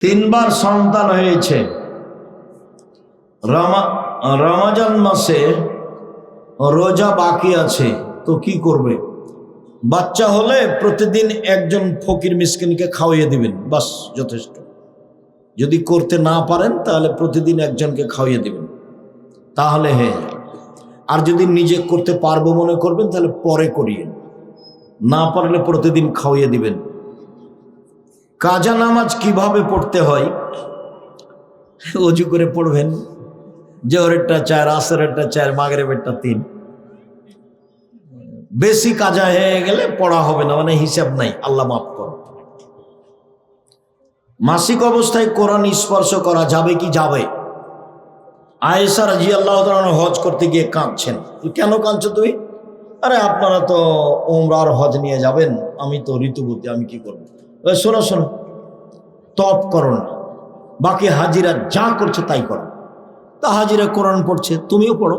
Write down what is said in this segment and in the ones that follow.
তিনবার সন্তান হয়েছে। রমজান মাসে রোজা বাকি আছে, তো কি করবে? বাচ্চা হলে প্রতিদিন একজন ফকির মিসকিনকে খাওয়িয়ে দিবেন, বাস যথেষ্ট। যদি করতে না পারেন তাহলে প্রতিদিন একজনকে খাওয়িয়ে দিবেন, তাহলে হয়ে যাবে। আর যদি নিজে করতে পারবো মনে করবেন তাহলে পরে করিয়ে, না পারলে প্রতিদিন খাওয়িয়ে দিবেন। কাজা নামাজ কিভাবে পড়তে হয়? অজু করে পড়বেন। জোহরেরটা 4, আসরেরটা 4, মাগরিবেরটা 3। বেশি কাজা হয়ে গেলে পড়া হবে না, মানে হিসাব নাই, আল্লাহ মাফ করো। মাসিক অবস্থায় কোরআন স্পর্শ করা যাবে কি? যাবে। আয়েশা রাদিয়াল্লাহু তাআলা হজ করতে গিয়ে কাঁদছেন। কেন কাঁদছো তুমি? আরে আপনারা তো উমরার হজ নিয়ে যাবেন, আমি তো ঋতুবতী, আমি কি করবো? শোনো শোনো, তপ করো না, বাকি হাজিরা যা করছে তাই করো। তা হাজিরা কোরআন পড়ছে, তুমিও পড়ো।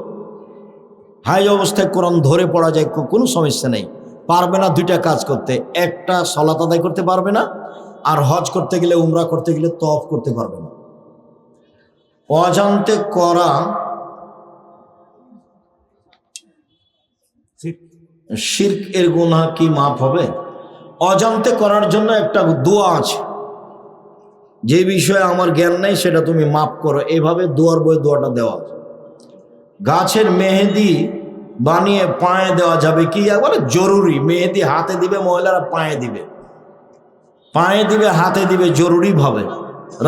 হাই অবস্থায় কোরআন ধরে পড়া যায়, কোনো সমস্যা নেই। পারবে না দুইটা কাজ করতে, একটা সালাত আদায় করতে পারবে না, আর হজ করতে গেলে, উমরা করতে গেলে তওয়াফ করতে পারবে না। অজান্তে করা শিরক এর গুনাহ কি মাফ হবে? অজান্তে করার জন্য একটা দোয়া আছে, যে বিষয়ে আমার জ্ঞান নেই সেটা তুমি মাফ করো, এভাবে দোয়ার বই দোয়াটা দেওয়া আছে। গাছের মেহেদি বানিয়ে পায়ে দেওয়া যাবে কি? একবারে জরুরি। মেহেদি হাতে দিবে মহিলারা, পায়ে দিবে, পায়ে দিবে, হাতে দিবে, জরুরি ভাবে।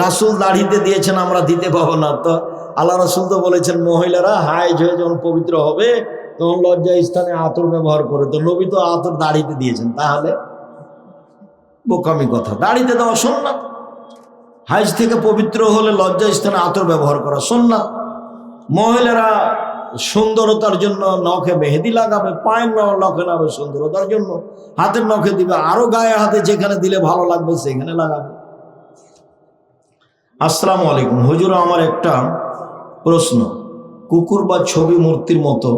রাসূল দাড়িতে দিয়েছেন, আমরা দিতে পাবো না তো? আল্লাহ রাসূল তো বলেছেন মহিলারা হাইজ হয়ে যখন পবিত্র হবে তখন লজ্জা স্থানে আতর ব্যবহার করে। তো নবী তো আতর দাড়িতে দিয়েছেন, তাহলে বোকামি কথা। দাড়িতে দেওয়া সুন্নাত, হাইজ থেকে পবিত্র হলে লজ্জা স্থানে আতর ব্যবহার করা সুন্নাত। মহিলারা সুন্দরতার জন্য নখে মেহেদি লাগাবে, পায়ের নখে লাগাবে সুন্দরতার জন্য, হাতের নখে দিবে, আরো গায়ে হাতে যেখানে দিলে ভালো লাগবে সেখানে লাগাবে। আসসালামু আলাইকুম হুজুর, আমার একটা প্রশ্ন। কুকুর বা ছবি মূর্তির মতো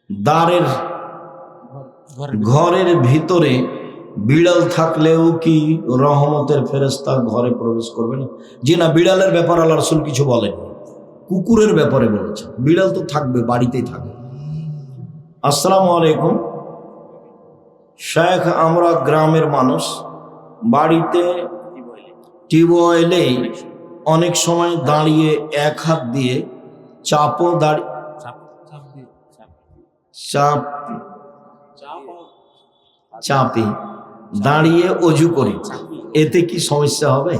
দ্বারের ঘরের ভিতরে বিড়াল থাকলেও কি রহমতের ফেরেশতা ঘরে প্রবেশ করবে না? জি না, বিড়ালের ব্যাপার আল্লাহ রাসূল কিছু বলেন, কুকুরের ব্যাপারে বলেছেন। বিড়াল তো থাকবে, বাড়িতেই থাকবে। আসসালামু আলাইকুম শেখ, আমরা গ্রামের মানুষ, বাড়িতে টিউবওয়েলে অনেক সময় দাঁড়িয়ে এক হাত দিয়ে চাপে দাঁড়িয়ে অজু করি, এতে কি সমস্যা হবে?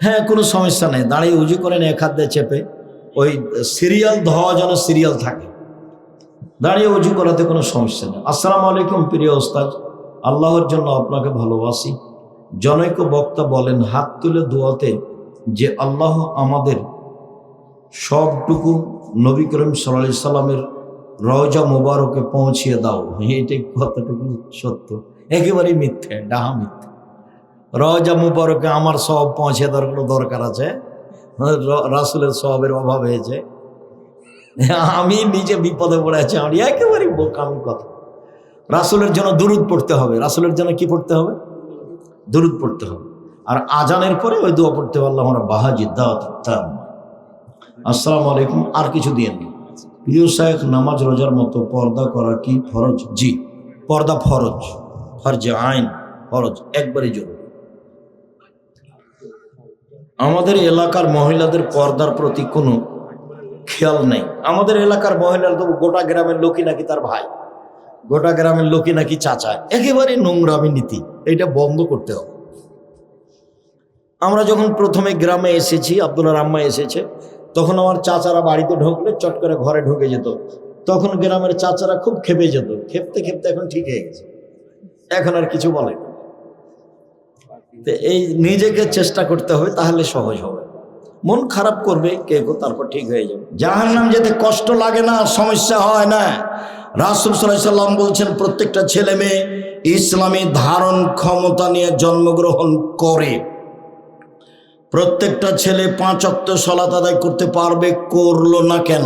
হ্যাঁ, কোনো সমস্যা নেই। দাঁড়িয়ে উজু করেন এক হাত দিয়ে চেপে, ওই সিরিয়াল ধোয়া যেন সিরিয়াল থাকে, দাঁড়িয়ে উজু করাতে কোনো সমস্যা নেই। আসসালামু আলাইকুম প্রিয় ওস্তাদ, আল্লাহর জন্য আপনাকে ভালোবাসি। জনৈক বক্তা বলেন হাত তুলে দোয়াতে যে আল্লাহ আমাদের সবটুকু নবী করিম সাল্লাল্লাহু আলাইহি সাল্লামের রওজা মুবারকে পৌঁছিয়ে দাও। এইটাই কতটুকু সত্য? একেবারেই মিথ্যে, ডাহা মিথ্যে। রওজা মুবারকে আমার সব পৌঁছে দেওয়ার কোনো দরকার আছে? রাসূলের সওয়াবের অভাব হয়েছে? আমি নিজে বিপদে পড়ে আছি, আমি একেবারেই বোকামি কথা। রাসূলের জন্য দুরূদ পড়তে হবে। রাসূলের জন্য কি পড়তে হবে? দুরূদ পড়তে হবে। আর আজানের পরে ওই দোয়া পড়তে হবে, আল্লাহুম্মা বাহাজি দাওয়াত তাম্মা। আসসালামু আলাইকুম, আর কিছু দিয়েন না। প্রিয় শায়েখ, নামাজ রোজার মতো পর্দা করা কি ফরজ? জি, পর্দা ফরজ, ফরজে আইন, ফরজ, একবারই জরুরি। আমাদের এলাকার মহিলাদের পর্দার প্রতি কোনো খেয়াল নেই। আমাদের এলাকার মহিলারা তো গোটা গ্রামের লোকই নাকি তার ভাই, গোটা গ্রামের লোকই নাকি চাচা। একেবারে নোংরামি নীতি, এটা বন্ধ করতে হবে। আমরা যখন প্রথমে গ্রামে এসেছি, আব্দুল্লাহর আম্মা এসেছে, তখন আমার চাচারা বাড়িতে ঢুকলে চট করে ঘরে ঢুকে যেত। তখন গ্রামের চাচারা খুব খেপে যেত, খেপতে খেপতে এখন ঠিক হয়ে গেছে, এখন আর কিছু বলে না। এই নিজেকে চেষ্টা করতে হবে, তাহলে সহজ হবে। মন খারাপ করবে কেউ, তারপর ঠিক হয়ে যাবে। জাহান্নাম যেতে কষ্ট লাগে না, সমস্যা হয় না। রাসূল সাল্লাল্লাহু আলাইহি সাল্লাম বলছেন প্রত্যেকটা ছেলে মেয়ে ইসলামী ধারণ ক্ষমতা নিয়ে জন্মগ্রহণ করে। প্রত্যেকটা ছেলে 5 ওয়াক্ত সালাত আদায় করতে পারবে, করলো না কেন?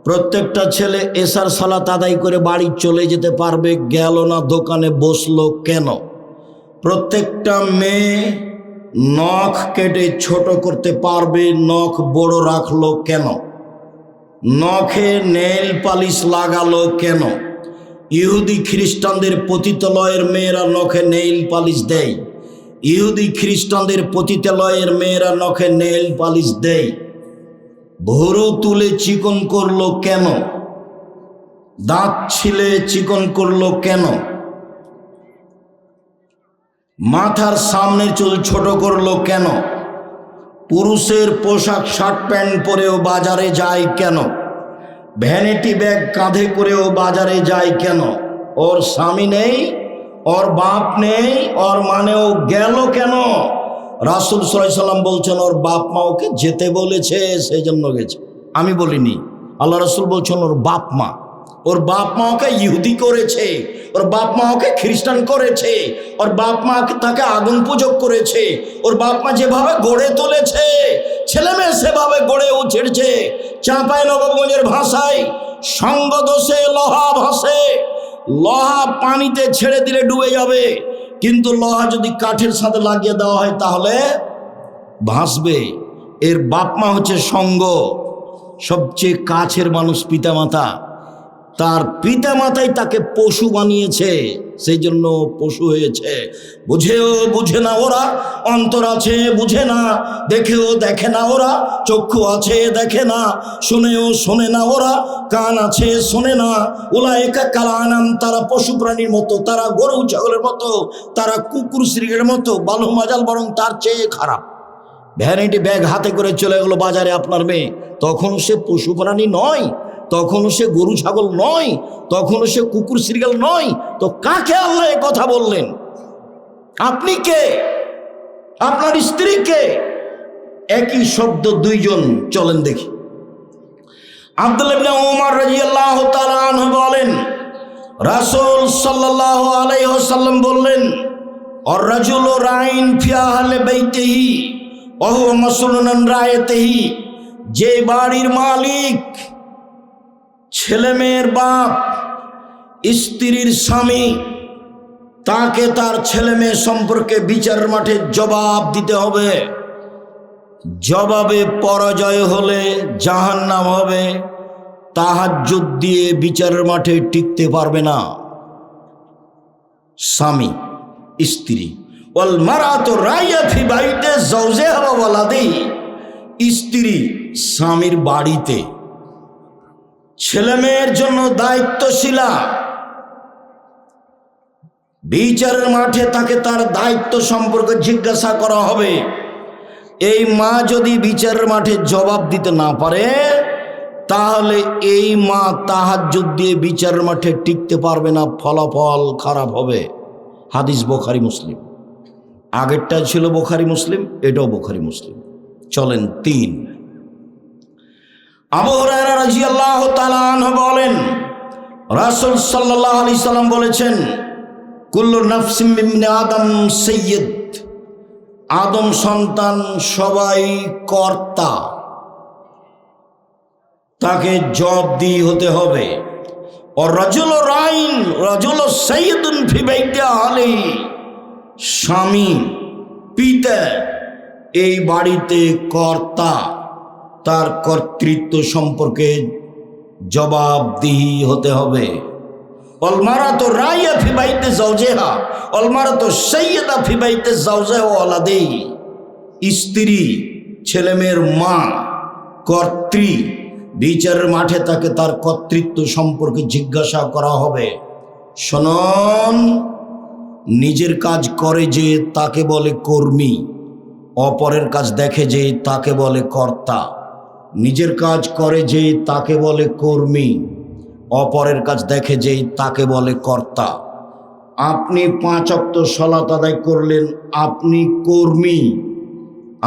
প্রত্যেকটা ছেলে এশার সালাত আদায় করে বাড়ি চলে যেতে পারবে, গেল না, দোকানে বসলো কেন? প্রত্যেকটা মেয়ে নখ কেটে ছোট করতে পারবে, নখ বড় রাখলো কেন? নখে নেল পালিশ লাগালো কেন? ইহুদি খ্রিস্টানদের পতিতালয়ের মেয়েরা নখে নেইল পালিশ দেয়, ইহুদি খ্রিস্টানদের পতিতালয়ের মেয়েরা নখে নেইল পালিশ দেয়। ভুরু তুলে চিকন করলো কেন? দাঁত ছিলে চিকন করলো কেন? মাথার সামনের চুল ছোট করলো কেন? পুরুষের পোশাক শার্ট প্যান্ট পরেও বাজারে যায় কেন? ভ্যানিটি ব্যাগ কাঁধে করেও বাজারে যায় কেন? ওর স্বামী নেই, ওর বাপ নেই, ওর মানেও গেল কেন? রাসূল সাল্লাল্লাহু আলাইহি সাল্লাম বলছেন ওর বাপ মা ওকে যেতে বলেছে, সেই জন্য গেছে। আমি বলিনি, আল্লাহ রাসূল বলছেন ওর বাপ মা। ওর বাপ মা ওকে ইহুদি করেছে, ওর বাপ মা ওকে খ্রিস্টান করেছে, ওর বাপ মা তাকে আগুন পূজক করেছে। ওর বাপ মা যেভাবে গড়ে তুলেছে, ছেলে মেয়ে সেভাবে গড়ে উঠেছে। চাঁপাইনবাবগঞ্জের ভাষায় সঙ্গ দোষে লোহা ভাসে। লোহা পানিতে ছেড়ে দিলে ডুবে যাবে, কিন্তু লোহা যদি কাঠের সাথে লাগিয়ে দেওয়া হয় তাহলে ভাসবে। এর বাপ মা হচ্ছে সঙ্গ, সবচেয়ে কাছের মানুষ পিতামাতা। তার পিতামাতাই তাকে পশু বানিয়েছে, সেই জন্য পশু হয়েছে। বুঝেও বুঝে না ওরা, অন্তর আছে বুঝে না, দেখেও দেখে না ওরা, চক্ষু আছে দেখে না, শুনেও শোনে না ওরা, কান আছে শোনে না। উলাইকা কাল আনাম, তারা পশু প্রাণীর মতো, তারা গরু ছাগলের মতো, তারা কুকুর শ্রীগের মতো, বালু মাজাল বরং তার চেয়ে খারাপ। ভ্যানিটি ব্যাগ হাতে করে চলে গেল বাজারে আপনার মেয়ে, তখন সে পশু প্রাণী নয়, তখনও সে গরু ছাগল নয়, তখনও সে কুকুর শ্রীগাল নয়। তো কাকে আল্লাহ এ কথা বললেন? আপনি কে? আপনার স্ত্রী কে? একই শব্দ দুইজন। চলেন দেখি। আব্দুল্লাহ ইবনে ওমর রাদিয়াল্লাহু তাআলা আনহু বলেন, রাসূল সাল্লাল্লাহু আলাইহি ওয়াসাল্লাম বললেন, আর রাজুলু রাইন ফি আহলি বাইতিহি ওয়া হুয়া মাসউলুন আন রায়াতিহি। যে বাড়ির মালিক, ছেলে মেয়ের বাপ, স্ত্রীর স্বামী, তাকে তার ছেলে মেয়ে সম্পর্কে বিচারের মাঠে জবাব দিতে হবে। জবাবে পরাজয় হলে জাহান্নাম হবে। তাহাজ্জুদ দিয়ে বিচারের মাঠে টিকতে পারবে না স্বামী স্ত্রী। ওয়াল মারাতু রাইয়া ফি বাইতি যাওজিহা ওয়া ওয়ালাদিহি। স্ত্রী স্বামীর বাড়িতে ছেলে মেয়ের জন্য দায়িত্বশীলা। বিচারের মাঠে তাকে তার দায়িত্ব সম্পর্কে জিজ্ঞাসা করা হবে। এই মা যদি বিচারের মাঠে জবাব দিতে না পারে, তাহলে এই মা তাহাজ্জুদ দিয়ে বিচারের মাঠে টিকতে পারবে না, ফলাফল খারাপ হবে। হাদিস বুখারী মুসলিম। আগেরটা ছিল বুখারী মুসলিম, এটাও বুখারী মুসলিম। চলেন 3। আবু হুরায়রা রাদিয়াল্লাহু তাআলা আনহু বলেন, রাসূল সাল্লাল্লাহু আলাইহি সাল্লাম বলেছেন, কুল্লু নাফসিন মিন আদম সাইয়্যিদ। আদম সন্তান সবাই কর্তা, তাকে জবাবদিহি হতে হবে। আর রাজুলু রাইন রাজুলু সাইয়্যিদুন ফি বাইতি আহলিহি। স্বামী পিতা এই বাড়িতে কর্তা, তার কর্তৃত্ব সম্পর্কে জবাবদিহি হতে হবে। অল মারাতু রাইয়া ফি বাইতি যাওজিহা অল মারাতু সাইয়্যিদা ফি বাইতি যাওজিহা ওয়া ওয়ালাদিহি। স্ত্রী ছেলে মেয়ের মা, কর্ত্রী। বিচারের মাঠে তাকে তার কর্তৃত্ব সম্পর্কে জিজ্ঞাসা করা হবে। শুনুন, নিজের কাজ করে যে তাকে বলে কর্মী, অপরের কাজ দেখে যে তাকে বলে কর্তা। নিজের কাজ করে যে তাকে বলে কর্মী, অপরের কাজ দেখে যে তাকে বলে কর্তা। আপনি 5 ওয়াক্ত সালাত আদায় করলেন, আপনি কর্মী।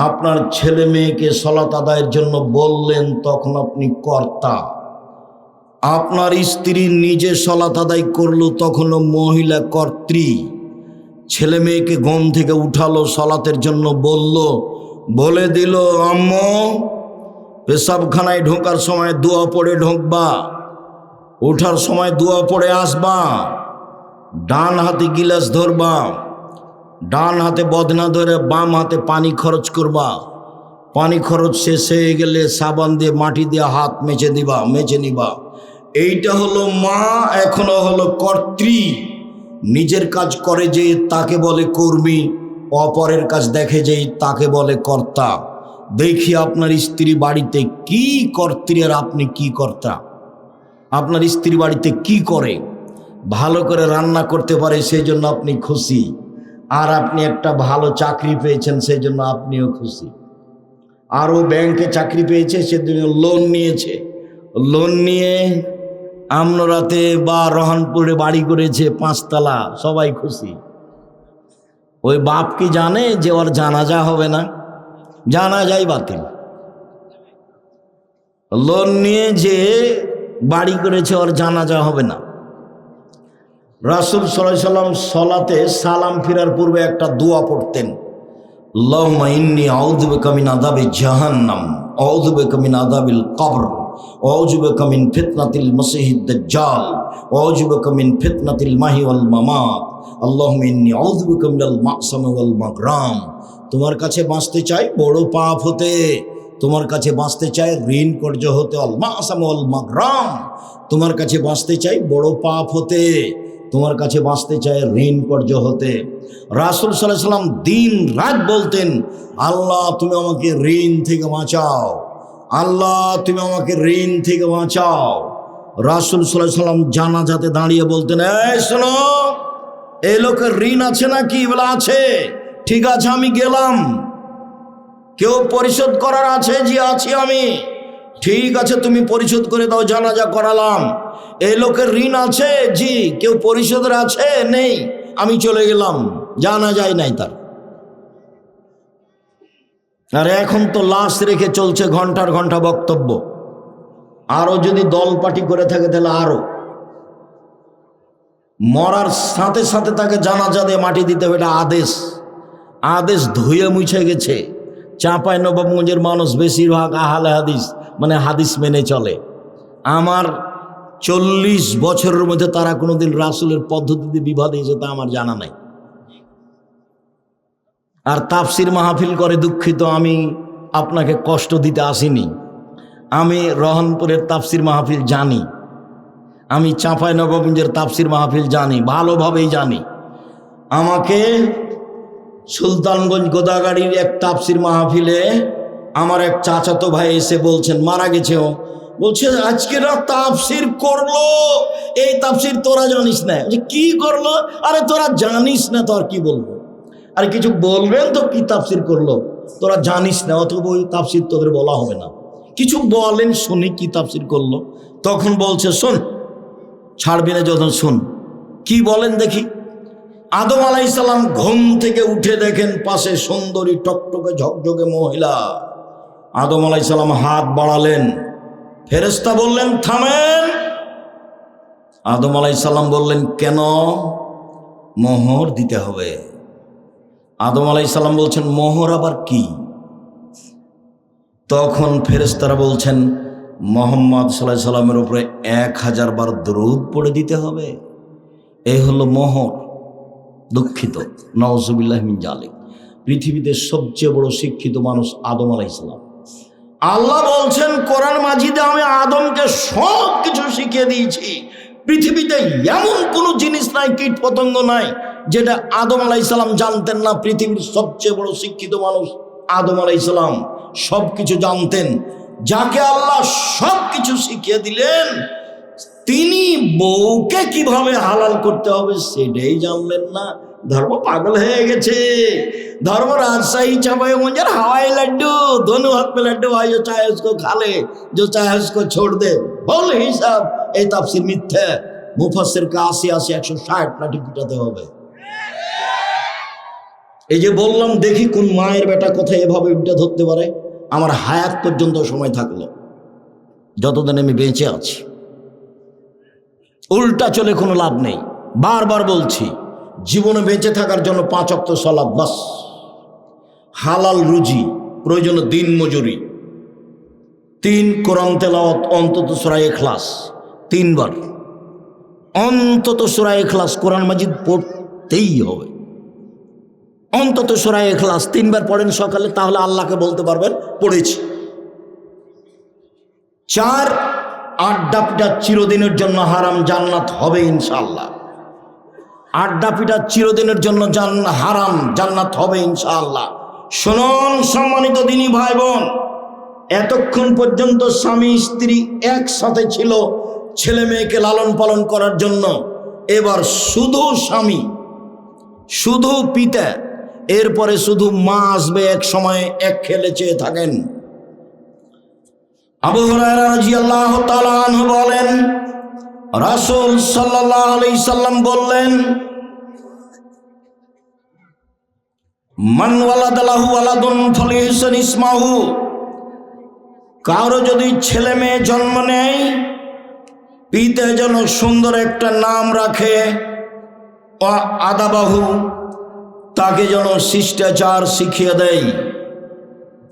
আপনার ছেলে মেয়েকে সালাত আদায়ের জন্য বললেন, তখন আপনি কর্তা। আপনার স্ত্রী নিজে সালাত আদায় করলো, তখনও মহিলা কর্ত্রী। ছেলে মেয়েকে ঘুম থেকে উঠালো, সালাতের জন্য বলে দিল, আম্মু পেশাবখানায় ঢোকার সময় দোয়া পড়ে ঢোকবা, ওঠার সময় দোয়া পড়ে আসবা, ডান হাতে গিলাস ধরবা, ডান হাতে বদনা ধরে বাম হাতে পানি খরচ করবা। পানি খরচ শেষ হয়ে গেলে সাবান দিয়ে মাটি দিয়ে হাত মেজে নিবা। এইটা হলো মা। এখনো হলো কর্ত্রী। নিজের কাজ করে যে তাকে বলে কর্মী, অপরের কাজ দেখে যে তাকে বলে কর্তা। দেখি আপনার স্ত্রী বাড়িতে কি কর্ত্রী আর আপনি কি কর্তা। আপনার স্ত্রী বাড়িতে কি করে? ভালো করে রান্না করতে পারে সেই জন্য আপনি খুশি, আর আপনি একটা ভালো চাকরি পেয়েছেন সেই জন্য আপনিও খুশি। আরও ব্যাংকে চাকরি পেয়েছে সেজন্য লোন নিয়েছে, লোন নিয়ে আমনরাতে বা রহনপুরে বাড়ি করেছে 5 তলা, সবাই খুশি। ওই বাপ কি জানে যে ওর জানাজা হবে না? জানাজাই বাতিল। লোন নিয়ে যে বাড়ি করেছে ওর জানাজা হবে না। রাসূল সাল্লাল্লাহু আলাইহি সাল্লাম সলাতে সালাম ফিরার পূর্বে একটা দোয়া পড়তেন, আল্লাহুম্মা ইন্নী আউযু বিকা মিন আযাবি জাহান্নাম, আউযু বিকা মিন আযাবিল কবর, আউযু বিকা মিন ফিতনাতিল মাসিহিদ দাজ্জাল, আউযু বিকা মিন ফিতনাতিল মাহি ওয়াল মামাত, আল্লাহুম্মা ইন্নী আউযু বিকা মিনাল মা'সাম ওয়াল মাগরাম। তোমার কাছে বাঁচতে চাই বড় পাপ হতে, তোমার কাছে বাঁচতে চাই ঋণ কর্য হতে, আল মা'সাম ওয়াল মাগরাম। তোমার কাছে বাঁচতে চাই বড় পাপ হতে, তোমার কাছে বাঁচতে চায় ঋণ কর্য হতে। রাসূল সাল্লাল্লাহু আলাইহি সাল্লাম দিন রাত বলতেন, আল্লাহ তুমি আমাকে ঋণ থেকে বাঁচাও, আল্লাহ তুমি আমাকে ঋণ থেকে বাঁচাও। রাসূল সাল্লাল্লাহু আলাইহি সাল্লাম জানাজাতে দাঁড়িয়ে বলতেন, এই শোনো, এই লোকের ঋণ আছে নাকি? বলে আছে। ঠিক আছে, আমি গেলাম। কেউ পরিশোধ করার আছে? জি আছি আমি। ঠিক আছে, তুমি পরিশোধ করে দাও, জানাজা করালাম। এই লোকের ঋণ আছে? জি। কেউ পরিশোধের আছে? নেই। আমি চলে গেলাম, জানা যায় নাই তার। আর এখন তো লাশ রেখে চলছে ঘন্টার ঘন্টা বক্তব্য। আরো যদি দল পার্টি করে থাকে তাহলে আরো মরার সাথে সাথে তাকে জানাজা দিয়ে মাটি দিতে হবে, এটা আদেশ। আদেশ ধুয়ে মুছে গেছে। চাঁপাইনবাবগঞ্জের মানুষ বেশিরভাগ আহলে হাদিস, মানে হাদিস মেনে চলে। আমার 40 বছরের মধ্যে তারা কোনোদিন রাসূলের পদ্ধতিতে বিবাদ হয়েছে তা আমার জানা নাই। আর তাফসির মাহফিল করে, দুঃখিত আমি আপনাকে কষ্ট দিতে আসিনি। আমি রহনপুরের তাফসির মাহফিল জানি, আমি চাঁপাইনবাবগঞ্জের তাফসির মাহফিল জানি, ভালোভাবেই জানি। আমাকে সুলতানগঞ্জ গোদাগাড়ির এক তাফসির মাহফিলে আমার এক চাচাতো ভাই এসে বলছেন, মারা গেছে ও, বলছে আজকে রাত তাফসির করলো, এই তাফসির তোরা জানিস না। কি করলো? আরে তোরা জানিস না তো আর কি বলবো? আর কিছু বলবেন তো কি তাফসির করলো? তোরা জানিস না, অথবা ওই তাফসির তোদের বলা হবে না। কিছু বলেন শুনি কি তাফসির করলো। তখন বলছে, শোন, ছাড়বি না যখন, শোন কি বলেন দেখি। আদম আলাইহিস সালাম ঘুম থেকে উঠে দেখেন পাশে সুন্দরী টকটকে ঝকঝকে মহিলা। আদম আলাইহিস সালাম হাত বাড়ালেন, ফেরেশতা বললেন থামেন। আদম আলাইহিস সালাম বললেন, কেন? মোহর দিতে হবে। আদম আলাইহিস সালাম বলছেন, মোহর আবার কি? তখন ফেরেশতারা বলছেন, মুহাম্মদ সাল্লাল্লাহু আলাইহি সাল্লামের উপরে 1000 বার দরুদ পড়ে দিতে হবে। এই হলো মোহর। দুঃখিত, নাউজুবিল্লাহি মিন জালিক। পৃথিবীতে সবচেয়ে বড় শিক্ষিত মানুষ আদম আলাইহিস সালাম। আল্লাহ বলছেন কোরআন মাজিদে, আমি আদমকে সব কিছু শিখিয়ে দিয়েছি। পৃথিবীতে এমন কোনো জিনিস নাই, কীট পতঙ্গ নাই যেটা আদম আলাইহিস সালাম জানতেন না। পৃথিবীর সবচেয়ে বড় শিক্ষিত মানুষ আদম আলাইহিস সালাম, সব কিছু জানতেন। যাকে আল্লাহ সব কিছু শিখিয়ে দিলেন, তিনি বউকে কিভাবে হালাল করতে হবে সেটাই জানলেন না। ধর্ম পাগল হয়ে গেছে। धर्म राजशाही चांपाईगंज हवाई लड्डू, दोनों हाथ में लड्डू भाई, जो चाहे उसको खा ले, जो चाहे उसको छोड़ दे। बोल हिसाब এই তাফসীর মিথ্যা। মুফাসসিরকে 80 160 লাঠি পিটাতে হবে। এই যে বললাম, দেখি কোন মায়ের বেটা কোথায় এভাবে উল্টা ধরতে পারে। আমার হায়াত পর্যন্ত সময় থাকলো, যতদিন আমি বেঁচে আছি। উল্টা চলে কোনো লাভ নেই। বারবার বলছি, জীবনে বেঁচে থাকার জন্য 5 ওয়াক্ত সালাত বাস, হালাল রুজি, প্রয়োজনে দিন মজুরি, 3 কোরআন তেলাওয়াত, অন্তত সূরা ইখলাস 3 বার, অন্তত সূরা ইখলাস কোরআন মাজিদ পড়তেই হবে। অন্তত সূরা ইখলাস 3 বার পড়েন সকালে, তাহলে আল্লাহকে বলতে পারবেন পড়েছি। 4, আড্ডা পিটা চিরদিনের জন্য হারাম, জান্নাত হবে ইনশাআল্লাহ। আড্ডা পিটা চিরদিনের জন্য হারাম, জান্নাত হবে ইনশাআল্লাহ। শুনুন সম্মানিত দিনী ভাই বোন, এতক্ষণ পর্যন্ত স্বামী স্ত্রী একসাথে ছিল ছেলে মেয়েকে লালন পালন করার জন্য, এবার শুধু স্বামী, শুধু পিতা, এরপরে শুধু মা আসবে এক সময়, এক খেলে চেয়ে থাকেন। আবু হুরায়রা রাদিয়াল্লাহু তাআলা আনহু বলেন, রাসূল সাল্লাল্লাহু আলাইহি সাল্লাম বললেন, মান ওয়ালাদালাহু ওয়ালাদুন ফালিহসান ইসমাহু, কারো যদি ছেলে মেয়ে জন্ম নেয়, পিতা যেন সুন্দর একটা নাম রাখে, আদাবাহু, তাকে যেন শিষ্টাচার শিখিয়ে দেয়।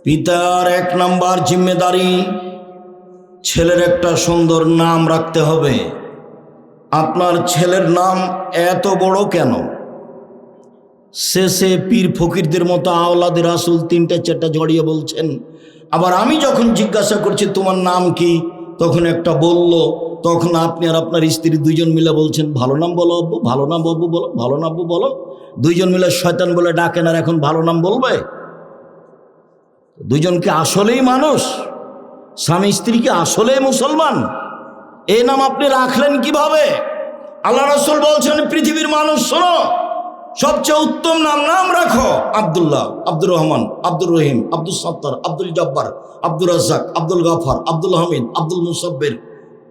পিতার 1 নাম্বার জিম্মেদারি, ছেলের একটা সুন্দর নাম রাখতে হবে। আপনার ছেলের নাম এত বড় কেন? শেষে পীর ফকিরদের মতো আওলাদ রাসূল 3-4টা জড়িয়ে বলছেন। আবার আমি যখন জিজ্ঞাসা করছি তোমার নাম কি, তখন একটা বলল, তখন আপনি আর আপনার স্ত্রী 2জন মিলে বলছেন ভালো নাম বলো আব্বু, ভালো নাম আব্বু বলো, ভালো নাম আব্বু বলো। 2জন মিলে শয়তান বলে ডাকেন, আর এখন ভালো নাম বলবে? 2জন কি আসলেই মানুষ? স্বামী স্ত্রী কি আসলেই মুসলমান? এই নাম আপনি রাখলেন কিভাবে? আল্লাহ রাসূল বলছেন, পৃথিবীর মানুষ শোনো, সবচেয়ে উত্তম নাম রাখো আব্দুল্লাহ, আব্দুর রহমান, আব্দুর রহিম, আব্দুল সত্তার, আব্দুল জব্বার, আব্দুর রাজ্জাক, আব্দুল গাফার, আব্দুল হামিদ, আব্দুল মুসাব্বির।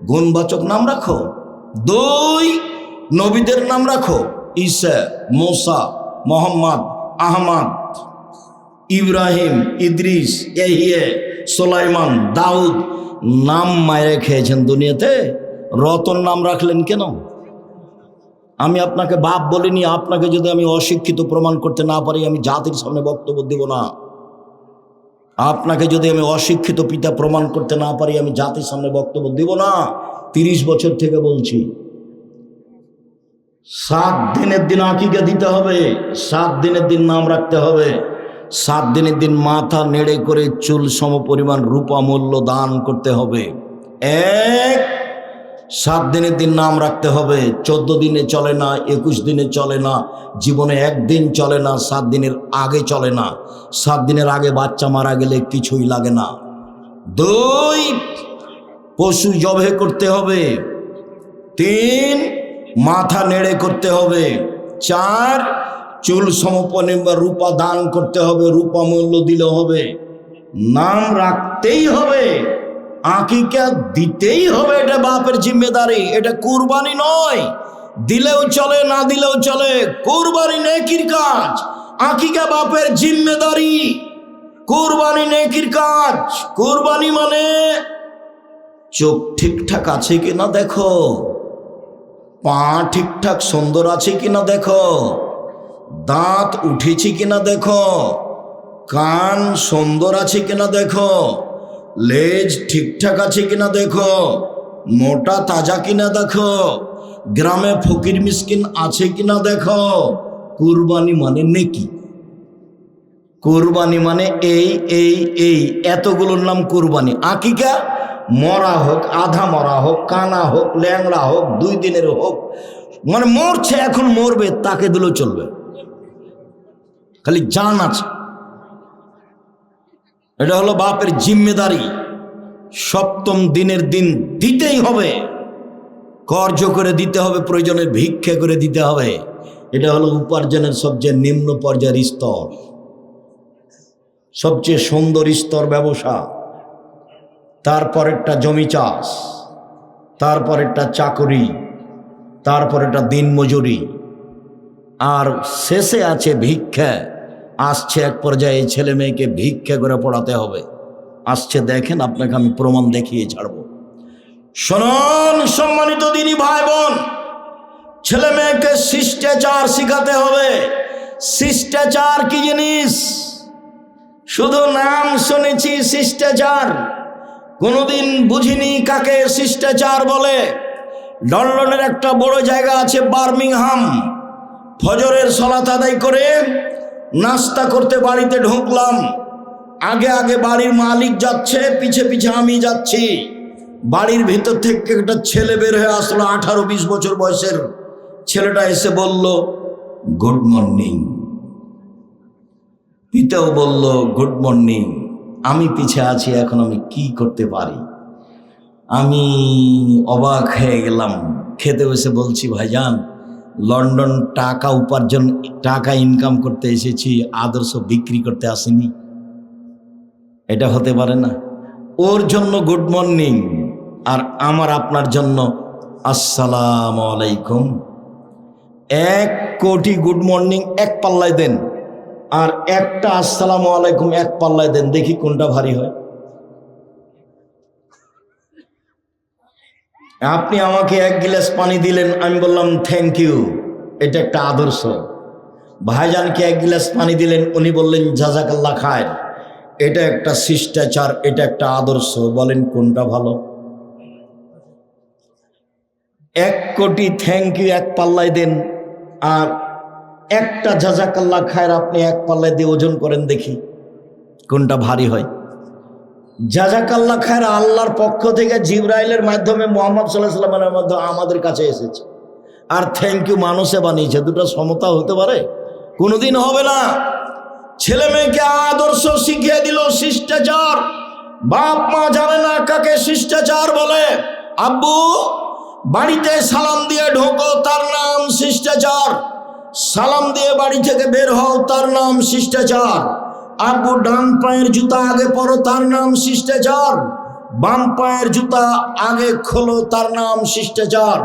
গুণবাচক নাম রাখো। 2, নবীদের নাম রাখো, ঈসা, মুসা, মোহাম্মদ, আহমদ, ইব্রাহিম, ইদ্রিস, ইয়াহিয়া, সুলাইমান, দাউদ। নাম মায়ের খেয়েছেন দুনিয়াতে, রতন নাম রাখলেন কেন? আমি আপনাকে বাপ বলিনি, আপনাকে যদি আমি অশিক্ষিত প্রমাণ করতে না পারি, আমি জাতির সামনে বক্তব্য দেব না। আপনাকে যদি আমি অশিক্ষিত পিতা প্রমাণ করতে না পারি, আমি জাতির সামনে বক্তব্য দেব না। 30 বছর থেকে বলছি, 7 দিনের দিন আকিকা দিতে হবে, 7 দিনের দিন নাম রাখতে হবে, 7 দিনের দিন মাথা নেড়ে করে চুল সম পরিমাণ রূপা মূল্য দান করতে হবে। 7 দিনের দিন নাম রাখতে হবে। 14 দিনে চলে না, 21 দিনে চলে না, জীবনে 1 দিন চলে না, 7 দিনের আগে চলে না। 7 দিনের আগে বাচ্চা মারা গেলে কিছুই লাগে না। 2, পশু জবে করতে হবে। 3, মাথা নেড়ে করতে হবে। 4, চুল সমপনে বা রূপা দান করতে হবে, রূপা মূল্য দিলে হবে। নাম রাখতেই হবে, আকিকা দিতেই হবে। এটা বাপের জিম্মেদারি, এটা কুরবানি নয়। দিলেও চলে, না দিলেও চলে, কুরবানি নেকির কাজ, আকিকা বাপের জিম্মেদারি। কুরবানি নেকির কাজ। কুরবানি মানে চোখ ঠিকঠাক আছে কিনা দেখো, পা ঠিকঠাক সুন্দর আছে কিনা দেখো, দাঁত উঠেছে কিনা দেখো, কান সুন্দর আছে কিনা দেখো, লেজ ঠিকঠাক আছে কিনা দেখো, মোটা তাজা কিনা দেখো, গ্রামে ফকির মিসকিন আছে কিনা দেখো। কুরবানি মানে নেকি। কুরবানি মানে এই এতগুলোর নাম কুরবানি। আকিকা মরা হোক, আধা মরা হোক, কানা হোক, ল্যাংড়া হোক, 2 দিনের হোক, মানে মরছে এখন মরবে, তাকে দিলেও চলবে, খালি জান আছে। এটা হলো বাপের জিম্মেদারি। 7ম দিনের দিন দিতেই হবে, কর্জ করে দিতে হবে, প্রয়োজনে ভিক্ষা করে দিতে হবে। এটা হলো উপার্জনের সবচেয়ে নিম্ন পর্যায়ের স্তর, সবচেয়ে সুন্দর স্তর ব্যবসা। তারপরেরটা জমি চাষ, তারপরেরটা চাকরি, তারপরেরটা দিনমজুরি, আর শেষে আছে ভিক্ষা। আসছে এক পর্যায়ে ছেলে মেয়েকে ভিক্ষা করে পড়াতে হবে। আসছে, দেখেন, আপনাকে আমি প্রমাণ দেখিয়ে ছাড়ব। শুনুন সম্মানিত দিনী ভাই বোন, ছেলে মেয়েকে শিষ্টাচার শিখাতে হবে। শিষ্টাচার কি জিনিস? শুধু নাম শুনেছি শিষ্টাচার, কোনোদিন বুঝিনি কাকে শিষ্টাচার বলে। লন্ডনের একটা বড় জায়গা আছে বার্মিংহাম, ফজরের সালাত আদায় করে নাস্তা করতে বাড়িতে ঢুকলাম। আগে আগে বাড়ির মালিক যাচ্ছে, পিছে পিছে আমি যাচ্ছি। বাড়ির ভিতর থেকে একটা ছেলে বের হয়ে আসলো, 18-20 বছর বয়সের ছেলেটা এসে বলল গুড মর্নিং। পিতাও বলল গুড মর্নিং। আমি পিছে আছি, এখন আমি কি করতে পারি? আমি অবাক হয়ে গেলাম। খেতে বসে বলছি, ভাইজান লন্ডন টাকা উপার্জন, টাকা ইনকাম করতে এসেছি, আদর্শ বিক্রি করতে আসিনি। এটা হতে পারে না। ওর জন্য গুড মর্নিং আর আমার আপনার জন্য আসসালামু আলাইকুম। 1 কোটি গুড মর্নিং এক পাল্লায় দেন, আর একটা আসসালামু আলাইকুম এক পাল্লায় দেন, দেখি কোনটা ভারী হয়। আপনি আমাকে 1 গ্লাস পানি দিলেন, আমি বললাম থ্যাংক ইউ, এটা একটা আদর্শ। ভাইজানকে 1 গ্লাস পানি দিলেন, উনি বললেন জাযাকাল্লাহ খায়ের, এটা একটা শিষ্টাচার, এটা একটা আদর্শ। বলেন কোনটা ভালো? 1 কোটি থ্যাংক ইউ এক পাল্লায় দেন, আর একটা জাযাকাল্লাহ খায়ের আপনি এক পাল্লায় দিয়ে ওজন করেন, দেখি কোনটা ভারী হয়। জাযাকাল্লাহ খায়ের আল্লাহর পক্ষ থেকে জিবরাইলের মাধ্যমে মুহাম্মদ সাল্লাল্লাহু আলাইহি ওয়াসাল্লামের মাধ্যমে আমাদের কাছে এসেছে, আর থ্যাংক ইউ মানুষে বানিয়েছে। দুটো সমতা হতে পারে? কোনোদিন হবে না। ছেলে মেয়েকে আদর্শ শিখিয়ে দিল, শিষ্টাচার। বাপ মা জানে না কাকে শিষ্টাচার বলে। আব্বু বাড়িতে সালাম দিয়ে ঢোকো, তার নাম শিষ্টাচার। সালাম দিয়ে বাড়ি থেকে বের হও, তার নাম শিষ্টাচার। আব্বু ডান পায়ের জুতা আগে পরো, তার নাম শিষ্টাচার। বাম পায়ের জুতা আগে খোলো, তার নাম শিষ্টাচার।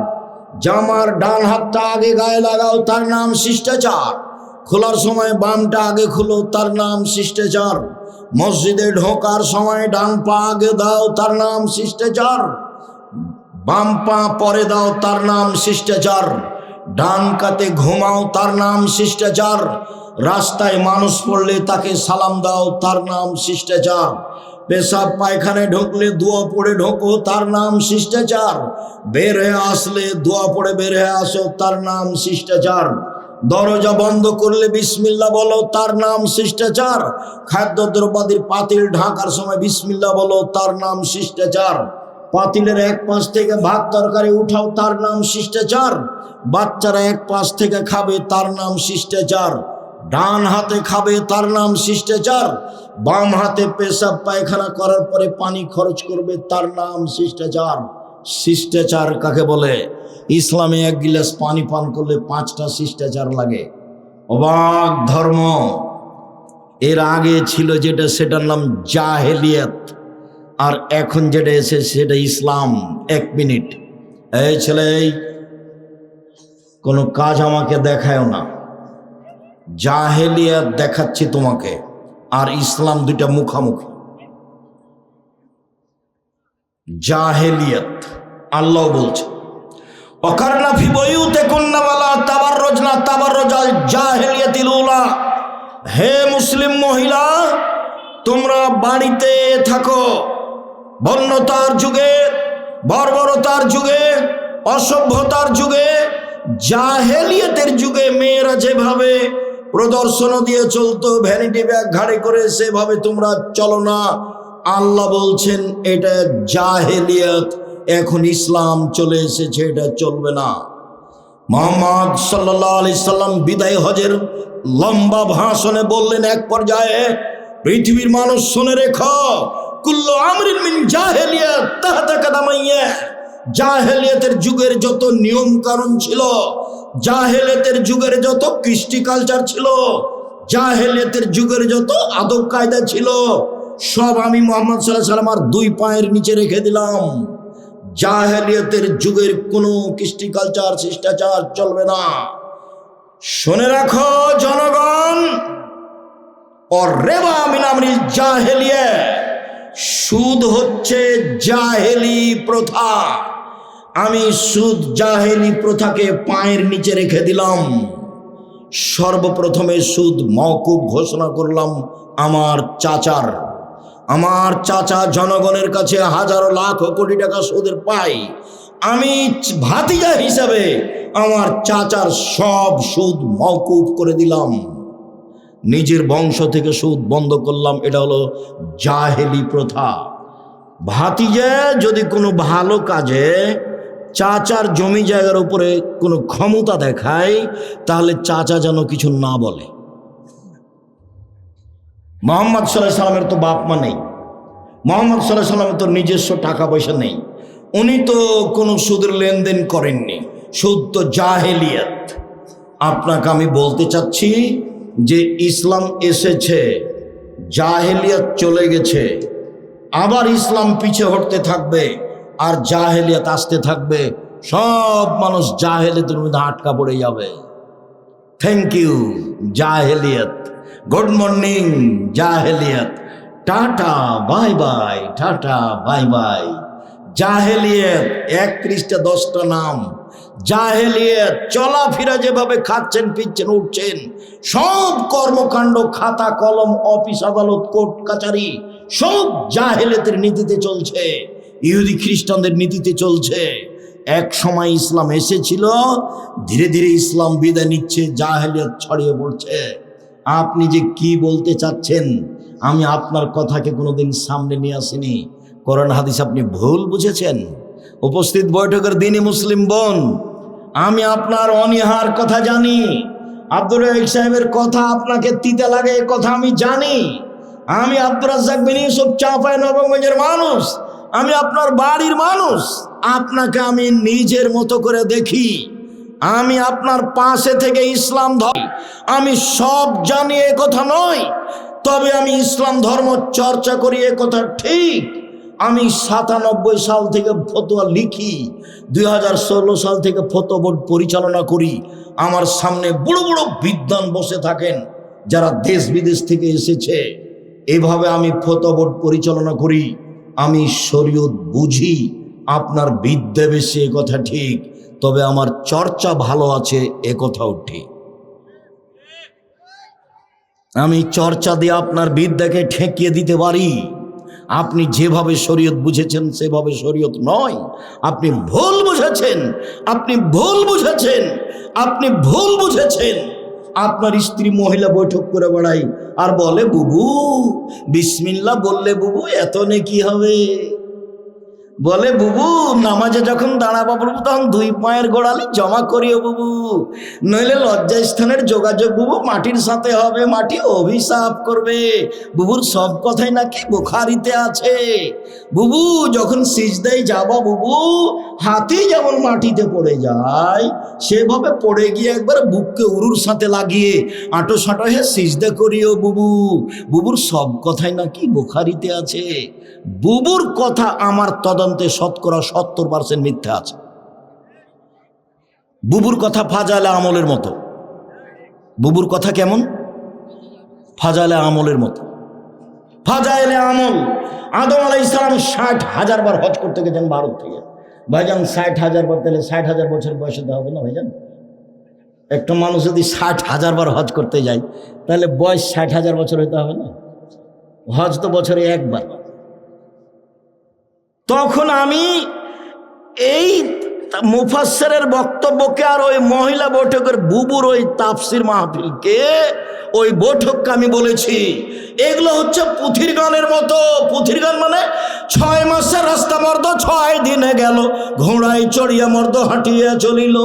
জামার ডান হাতটা আগে গায়ে লাগাও, তার নাম শিষ্টাচার। খোলার সময় বামটা আগে খুলো, তার নাম শিষ্টাচার। মসজিদে ঢোকার সময় ডান পা আগে দাও, তার নাম শিষ্টাচার। বাম পা পরে দাও, তার নাম শিষ্টাচার। ডান কাতে ঘুমাও, তার নাম শিষ্টাচার। রাস্তায় মানুষ পড়লে তাকে সালাম দাও, তার নাম শিষ্টাচার। পেশাব পায়খানে ঢুকলে দোয়া পড়ে ঢোকো, তার নাম শিষ্টাচার। বের হয়ে আসলে দোয়া পড়ে বের হয়ে আসো, তার নাম শিষ্টাচার। দরজা বন্ধ করলে বিসমিল্লাহ বলো, তার নাম শিষ্টাচার। খাদ্যদ্রব্যাদির পাতিল ঢাকার সময় বিসমিল্লাহ বলো, তার নাম শিষ্টাচার। পাতিলের এক পাশ থেকে ভাত তরকারি উঠাও, তার নাম শিষ্টাচার। বাচ্চারা এক পাশ থেকে খাবে, তার নাম শিষ্টাচার। ডান হাতে খাবে, তার নাম শিষ্টাচার। বাম হাতে পেশাব পায়খানা করার পরে পানি খরচ করবে, তার নাম শিষ্টাচার। শিষ্টাচার কাকে বলে? ইসলামে 1 গিলাস পানি পান করলে 5টা শিষ্টাচার লাগে। অবাক ধর্ম। এর আগে ছিল যেটা, সেটার নাম জাহেলিয়াত, আর এখন যেটা এসে সেটা ইসলাম। 1 মিনিট, এই ছেলে, কোনো কাজ আমাকে দেখায়ও না। জাহেলিয়াত দেখাচ্ছি তোমাকে, আর ইসলাম দুইটা মুখামুখি। জাহেলিয়াত আল্লাহ বলছে ওয়াকারনা ফি বুয়ুতিকুন্না ওয়ালা তাবাররুজনা তাবাররুজাল জাহেলিয়াতিল উলা। হে মুসলিম মহিলা, তোমরা বাড়িতে থাকো। বন্যতার যুগে, বর্বরতার যুগে, অসভ্যতার যুগে, জাহেলিয়াতের যুগে মেয়েরা যেভাবে প্রদর্শন দিয়ে চলতো, ভ্যানিটি ব্যাগ ঘাড়ে করে, সেভাবে তোমরা চলো না। আল্লাহ বলছেন এটা জাহেলিয়াত। এখন ইসলাম চলে এসেছে, এটা চলবে না। মুহাম্মদ সাল্লাল্লাহু আলাইহি সাল্লাম বিদায় হজের লম্বা ভাষণে বললেন এক পর্যায়ে, পৃথিবীর মানুষ শুনে রেখো, কুল্লু আমরিন মিন জাহেলিয়াত তাহতা কাদামাইয়া। জাহেলিয়াতের যুগের যত নিয়ম কানুন ছিল, জাহেলিয়াতের যুগের যত কৃষ্টি কালচার ছিল, জাহেলিয়াতের যুগের যত আদব কায়দা ছিল, সব আমি মুহাম্মদ সাল্লাল্লাহু আলাইহি সাল্লাম আর 2 পায়ের নিচে রেখে দিলাম। জাহেলিয়াতের যুগের কোনো কৃষ্টি কালচার, শিষ্টাচার চলবে না। শুনে রাখো জনগণ, অর্রেবা মিন আমরিল জাহেলিয়া, সুদ হচ্ছে জাহেলি প্রথা। আমি সুদ জাহেলি প্রথাকে পায়ের নিচে রেখে দিলাম। সর্বপ্রথমে সুদ মওকুফ ঘোষণা করলাম আমার চাচার। আমার চাচা জনগণের কাছে হাজারো লাখ কোটি টাকা সুদের পায়। আমি ভাতিজা হিসাবে আমার চাচার সব সুদ মওকুফ করে দিলাম। নিজের বংশ থেকে সুদ বন্ধ করলাম, এটা হলো জাহেলি প্রথা। ভাতিজা যদি কোনো ভালো কাজে চাচার জমি জায়গার উপরে কোনো ক্ষমতা দেখায়, তাহলে চাচা যেন কিছু না বলে। মোহাম্মদ সাল্লাল্লাহু আলাইহি সাল্লামের তো বাপ মা নেই, মোহাম্মদ সাল্লাল্লাহু আলাইহি সাল্লামের তো নিজস্ব টাকা পয়সা নেই, উনি তো কোনো সুদের লেনদেন করেননি, সুদ তো জাহেলিয়াত। আপনাকে আমি বলতে চাচ্ছি যে ইসলাম এসেছে, জাহেলিয়াত চলে গেছে, আবার ইসলাম পিছে হটতে থাকবে আর জাহেলিয়াত আসতে থাকবে। সব মানুষ জাহেলিয়াতের মধ্যে আটকা পড়ে যাবে। থ্যাংক ইউ জাহেলিয়াত, গুড মর্নিং জাহেলিয়াত, tata bye bye, tata bye bye. জাহেলিয়াত 1 পৃষ্ঠা 10টা নাম। জাহেলিয়াত চলাফেরা যেভাবে খাচ্ছেন, পিচ্ছেন, উঠছেন, সব কর্মকাণ্ড, খাতা কলম, অফিস আদালত, কোর্ট কাচারি, সব জাহেলিয়াতের নীতিতে চলছে, ইহুদি খ্রিস্টানদের নীতিতে চলছে। এক সময় ইসলাম এসেছিল, ধীরে ধীরে ইসলাম বিদায় নিচ্ছে, জাহেলিয়াত ছড়িয়ে পড়ছে। আপনি যে কি বলতে চাচ্ছেন, আমি আপনার কথাকে কোনোদিন সামনে নিয়ে আসিনি। কোরআন হাদিস আপনি ভুল বুঝেছেন। উপস্থিত বৈঠকের দিনই মুসলিম বোন, আমি আপনার অনীহার কথা জানি, আব্দুর রাজ্জাক সাহেবের কথা আপনাকে তিতা লাগে এ কথা আমি জানি। আমি আব্দুর রাজ্জাক বিন ইউসুফ চাঁপাইনবাবগঞ্জের মানুষ, আমি আপনার বাড়ির মানুষ, আপনাকে আমি নিজের মতো করে দেখি, আমি আপনার পাশে থেকে ইসলাম ধর্ম আমি সব জানি এ কথা নয়, তবে আমি ইসলাম ধর্ম চর্চা করি এ কথা ঠিক। আমি 97 সাল থেকে ফতোয়া লিখি, 2016 সাল থেকে ফতোয়া বোর্ড পরিচালনা করি। আমার সামনে বড় বড় বিদ্বান বসে থাকেন যারা দেশ বিদেশ থেকে এসেছে। এভাবে আমি ফতোয়া বোর্ড পরিচালনা করি, আমি শরীয়ত বুঝি। আপনার বিদ্যা বেশি এ কথা ঠিক, তবে আমার চর্চা ভালো আছে এ কথাও ঠিক। আমি চর্চা দিয়ে আপনার বিদ্যাকে ঠেকিয়ে দিতে পারি। আপনি যেভাবে শরীয়ত বুঝেছেন সেভাবে শরীয়ত নয়, আপনি ভুল বুঝেছেন, আপনি ভুল বুঝেছেন, আপনি ভুল বুঝেছেন। আপনার স্ত্রী মহিলা বৈঠক করে বেড়াই আর বলে, বুবু বিসমিল্লাহ বললে বুবু এত নেকি হবে। বলে, বুবু নামাজে যখন দাঁড়াবো বুবু তখন 2 পায়ের গোড়ালি জমা করিও বুবু, নইলে লজ্জা স্থানের যোগাযোগ বুবু মাটির সাথে হবে, মাটি অভিশাপ করবে। বুবুর সব কথাই নাকি বুখারিতে আছে। বুবু যখন সিজদায় যাবা বুবু, হাতি যেমন মাটিতে পড়ে যায় সেভাবে পড়ে গিয়ে একবার বুককে উরুর সাথে লাগিয়ে আঁটো সাঁটো হয়ে সিজদা করিও বুবু। বুবুর সব কথাই নাকি বুখারিতে আছে। বুবুর কথা আমার তদন্তে 70% মিথ্যা আছে। বুবুর কথা ফাজাইলে আমলের মতো। বুবুর কথা কেমন? ফাজাইলে আমলের মতো। ফাজাইলে আমল, আদম আলাইহিস সালাম 60,000 বার হজ করতে গেছেন ভারত থেকে। ভাইজান 60,000 বার, তাহলে 60,000 বছর বয়সে দেওয়া হবে না ভাইজান? একটা মানুষ যদি 60,000 বার হজ করতে যায় তাহলে বয়স 60,000 বছর হইতে হবে না? হজ তো বছরে একবার। তখন আমি এই মুফাসসিরের বক্তব্যকে আর ওই মহিলা বৈঠকের বুবুর ওই তাফসির মাহফিলকে, ওই বৈঠককে আমি বলেছি এগুলো হচ্ছে পুথির গানের মতো। পুথির গান মানে 6 মাসের রাস্তা মর্দ 6 দিনে গেল, ঘোড়ায় চড়িয়া মর্দ হাঁটিয়া চলিল,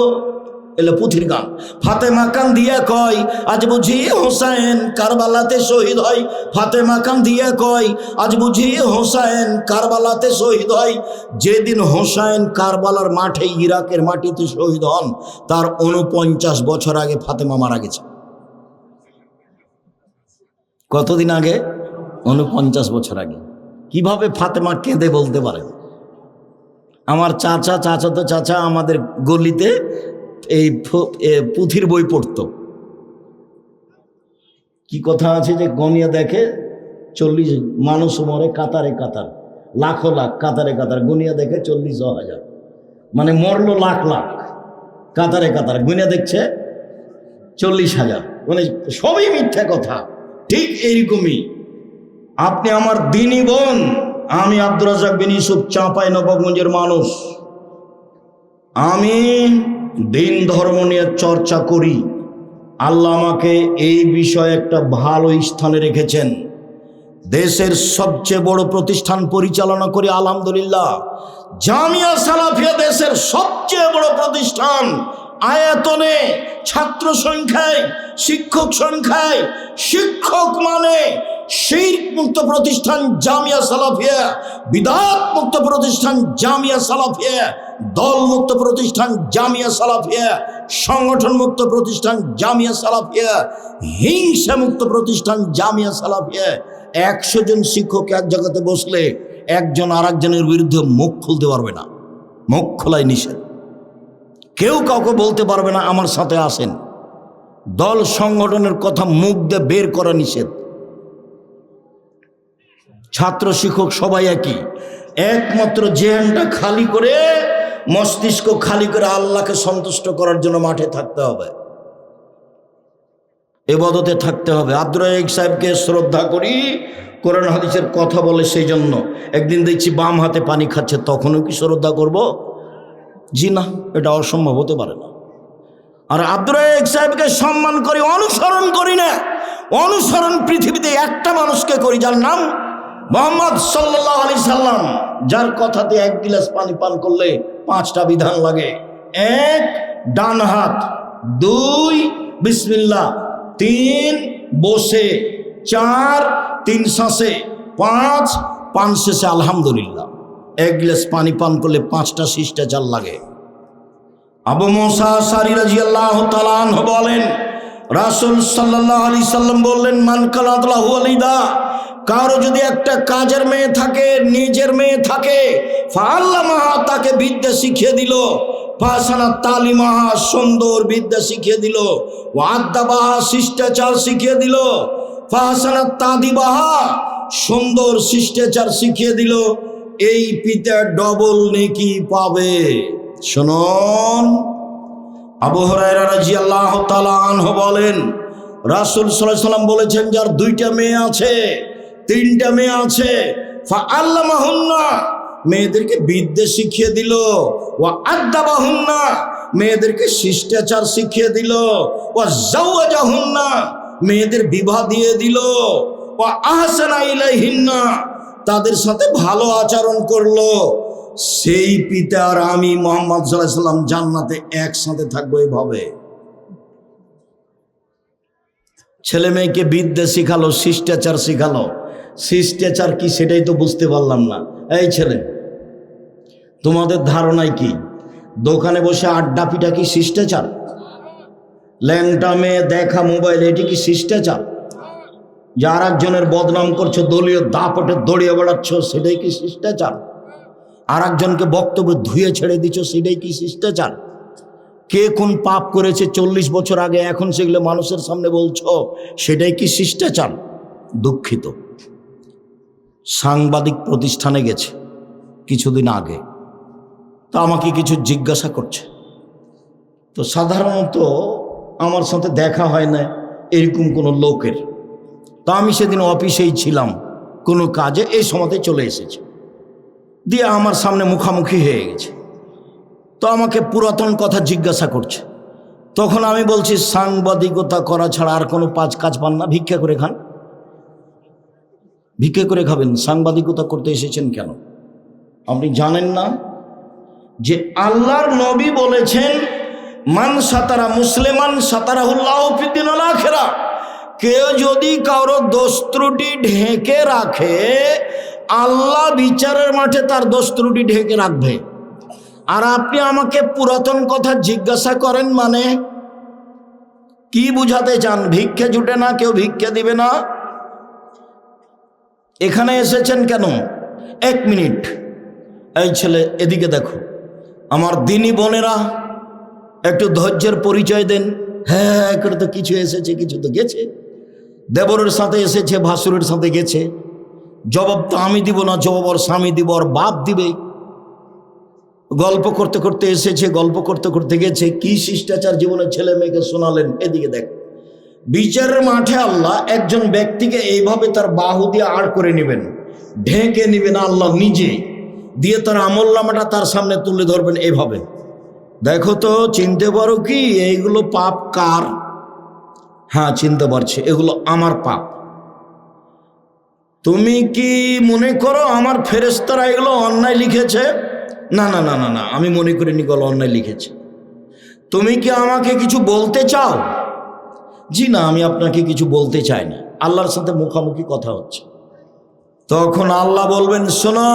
এলো পুথির গান। ফাতেমা কান দিয়া কয় আজ বুঝি হোসাইন কারবালাতে শহীদ হয়। ফাতেমা কান দিয়া কয় আজ বুঝি হোসাইন কারবালাতে শহীদ হয়। যেদিন হোসাইন কারবালার মাঠে ইরাকের মাটিতে শহীদ হন তার 49 বছর আগে ফাতেমা মারা গেছে। কতদিন আগে? 49 বছর আগে। কিভাবে ফাতেমা কেঁদে বলতে পারেন? আমার চাচাতো চাচা আমাদের গলিতে এই পুঁথির বই পড়তো। কি কথা আছে যে গনিয়া দেখে 40 মানুষ মরে কাতারে কাতার, লাখো লাখ কাতারে কাতার, গুনিয়া দেখে 40,000, মানে মরলো লাখ লাখ, কাতারে কাতার গুনিয়া দেখছে 40,000, মানে সবই মিথ্যা কথা। ঠিক এইরকমই আপনি আমার দিনী বোন, আমি আব্দুর রাজ্জাক বিন ইউসুফ চাঁপাইনবাবগঞ্জের মানুষ, আমি দিন ধর্ম নিয়ে চর্চা করি। আল্লাহ আমাকে এই বিষয়ে একটা ভালো স্থানে রেখেছেন। দেশের সবচেয়ে বড় প্রতিষ্ঠান পরিচালনা করি আলহামদুলিল্লাহ। জামিয়া সালাফিয়া দেশের সবচেয়ে বড় প্রতিষ্ঠান, আয়তনে, ছাত্র সংখ্যায়, শিক্ষক সংখ্যায়। শিক্ষক মানে শিরক মুক্ত প্রতিষ্ঠান জামিয়া সালাফিয়া, বিদআত মুক্ত প্রতিষ্ঠান জামিয়া সালাফিয়া, দল মুক্ত প্রতিষ্ঠান জামিয়া সালাফিয়া, সংগঠন মুক্ত প্রতিষ্ঠান জামিয়া সালাফিয়া, হিংসা মুক্ত প্রতিষ্ঠান জামিয়া সালাফিয়া। 100 জন শিক্ষক এক জায়গাতে বসলে একজন আর একজনের বিরুদ্ধে মুখ খুলতে পারবে না, মুখ খোলাই নিষেধ। কেউ কাউকে বলতে পারবে না আমার সাথে আসেন। দল সংগঠনের কথা মুখ দিয়ে বের করা নিষেধ। ছাত্র শিক্ষক সবাই একই, একমাত্র জেহেনটা খালি করে, মস্তিষ্ক খালি করে আল্লাহকে সন্তুষ্ট করার জন্য মাঠে থাকতে হবে, ইবাদতে থাকতে হবে। আব্দুর রাজ্জাক সাহেবকে শ্রদ্ধা করি, কোরআন হাদিসের কথা বলে, সেই জন্য। একদিন দেখছি বাম হাতে পানি খাচ্ছে, তখনও কি শ্রদ্ধা করব? জি না, এটা অসম্ভব হতে পারে না। আর আব্দুর রাজ্জাক সাহেবকে সম্মান করি, অনুসরণ করি না। অনুসরণ পৃথিবীতে একটা মানুষকে করি, যার নাম মুহাম্মদ সাল্লাল্লাহু আলাইহি সাল্লাম, যার কথাতে 1 গিলাস পানি পান করলে 5টা বিধান লাগে। 1 ডান হাত, 2 বিসমিল্লাহ, 3 বসে, 4 3 শ্বাসে, 5 পান শেষে আলহামদুলিল্লাহ। 1 গ্লাস পানি পান করলে 5টা শিষ্টাচার লাগে। আবু মুসা আশআরী রাদিয়াল্লাহু তাআলা আনহু বলেন, রাসূল সাল্লাল্লাহু আলাইহি সাল্লাম বললেন, মান কানাত লাহু ওয়ালিদা, কারো যদি একটা কাজের মেয়ে থাকে, নিজের মেয়ে থাকে, ফাআল্লামাহা, তাকে বিদ্যা শিখিয়ে দিল, ফাসানা তালিমাহা, সুন্দর বিদ্যা শিখিয়ে দিল, ওয়াদ্দাবাহা, শিষ্টাচার শিখিয়ে দিল, ফাসানা তাদিবাহা, সুন্দর শিষ্টাচার শিখিয়ে দিল, এই পিতা ডবল নেকি পাবে। শুনুন, আবু হুরায়রা রাদিয়াল্লাহু তাআলা আনহু বলেন, রাসূল সাল্লাল্লাহু আলাইহি সাল্লাম বলেছেন, যার 2টা মেয়ে আছে, 3টা মেয়ে আছে, ফাআল্লামাহুন্না, মেয়েদেরকে বিদ্যা শিখিয়ে দিল, ওয়া আদাবাহুন্না, মেয়েদেরকে শিষ্টাচার শিখিয়ে দিল, ওয়া যাওয়াজাহুন্না, মেয়েদের বিবাহ দিয়ে দিল, ওয়া আহসানা ইলাইহিন্না, তাদের সাথে ভালো আচরণ করলো, সেই পিতা আর আমি মুহাম্মদ সাল্লাল্লাহু আলাইহি সাল্লাম জান্নাতে একসাথে থাকবো। এইভাবে ছেলে মেয়েকে বিদ্যা শিখালো, শিষ্টাচার শিখালো। শিষ্টাচার কি সেটাই তো বুঝতে পারলাম না। এই ছেলে, তোমাদের ধারণায় কি দোকানে বসে আড্ডা পিটা কি শিষ্টাচার? ল্যাংটা মেয়ে দেখা মোবাইল, এটি কি শিষ্টাচার? যার একজনের বদনাম করছো, দলীয় দাপটে দড়িয়ে বেড়াচ্ছ, সেটাই কি শিষ্টাচার? আর একজনকে বক্তব্য ধুয়ে ছেড়ে দিচ্ছ, সেটাই কি শিষ্টাচার? কে কোন পাপ করেছে 40 বছর আগে, এখন সেগুলো মানুষের সামনে বলছো, সেটাই কি শিষ্টাচার? দুঃখিত। সাংবাদিক প্রতিষ্ঠানে গেছে কিছুদিন আগে, তা আমাকে কিছু জিজ্ঞাসা করছে। তো সাধারণত আমার সাথে দেখা হয় না এরকম কোনো লোকের। তা আমি সেদিন অফিসেই ছিলাম কোনো কাজে, এই সময়তে চলে এসেছি, দিয়ে আমার সামনে মুখামুখি হয়ে গেছে। তো আমাকে পুরাতন কথা জিজ্ঞাসা করছে। তখন আমি বলছি, সাংবাদিকতা করা ছাড়া আর কোনো কাজ পান না, ভিক্ষা করে খান। ভিক্ষা করে খাবেন, সাংবাদিকতা করতে এসেছেন কেন? আপনি জানেন না যে আল্লাহর নবী বলেছেন, মান সাতারা মুসলিমান সাতারাহুল্লাহু ফিদ-দুনিয়া ওয়াল আখিরাহ, কেউ যদি কারো দোষ ত্রুটি ঢেকে রাখে, আল্লাহ বিচারের মাঠে তার দোষ ত্রুটি ঢেকে রাখবে। আর আপনি আমাকে পুরাতন কথা জিজ্ঞাসা করেন, মানে কি বুঝাতে চান? ভিক্ষা জুটে না, কেউ ভিক্ষা দিবে না, এখানে এসেছেন কেন? 1 মিনিট, এই ছেলে এদিকে দেখো। আমার দিনী বোনেরা, একটু ধৈর্যের পরিচয় দেন। হ্যাঁ, করে তো কিছু এসেছে, কিছু তো গেছে। দেবরের সাথে এসেছে, ভাসুরের সাথে গেছে। জবাব তো আমি দিব না, জবাব ওর স্বামী দিব, ওর বাপ দিবে। গল্প করতে করতে এসেছে, গল্প করতে করতে গেছে। কি শিষ্টাচার জীবনের ছেলে মেয়েকে শোনালেন। এদিকে দেখ, বিচারের মাঠে আল্লাহ একজন ব্যক্তিকে এইভাবে তার বাহু দিয়ে আড় করে নেবেন, ঢেকে নেবেন আল্লাহ নিজে, দিয়ে তার আমলনামাটা তার সামনে তুলে ধরবেন এইভাবে। দেখো তো, চিনতে পারো কি এইগুলো পাপ কার? হ্যাঁ চিনতে পারছি, এগুলো আমার পাপ। তুমি কি মনে করো আমার ফেরেশতারা এগুলো অন্যায় লিখেছে? না না না না না, আমি মনে করিনি এগুলো অন্যায় লিখেছে। তুমি কি আমাকে কিছু বলতে চাও? জি না, আমি আপনাকে কিছু বলতে চাই না। আল্লাহর সাথে মুখামুখি কথা হচ্ছে। তখন আল্লাহ বলবেন, শোনো,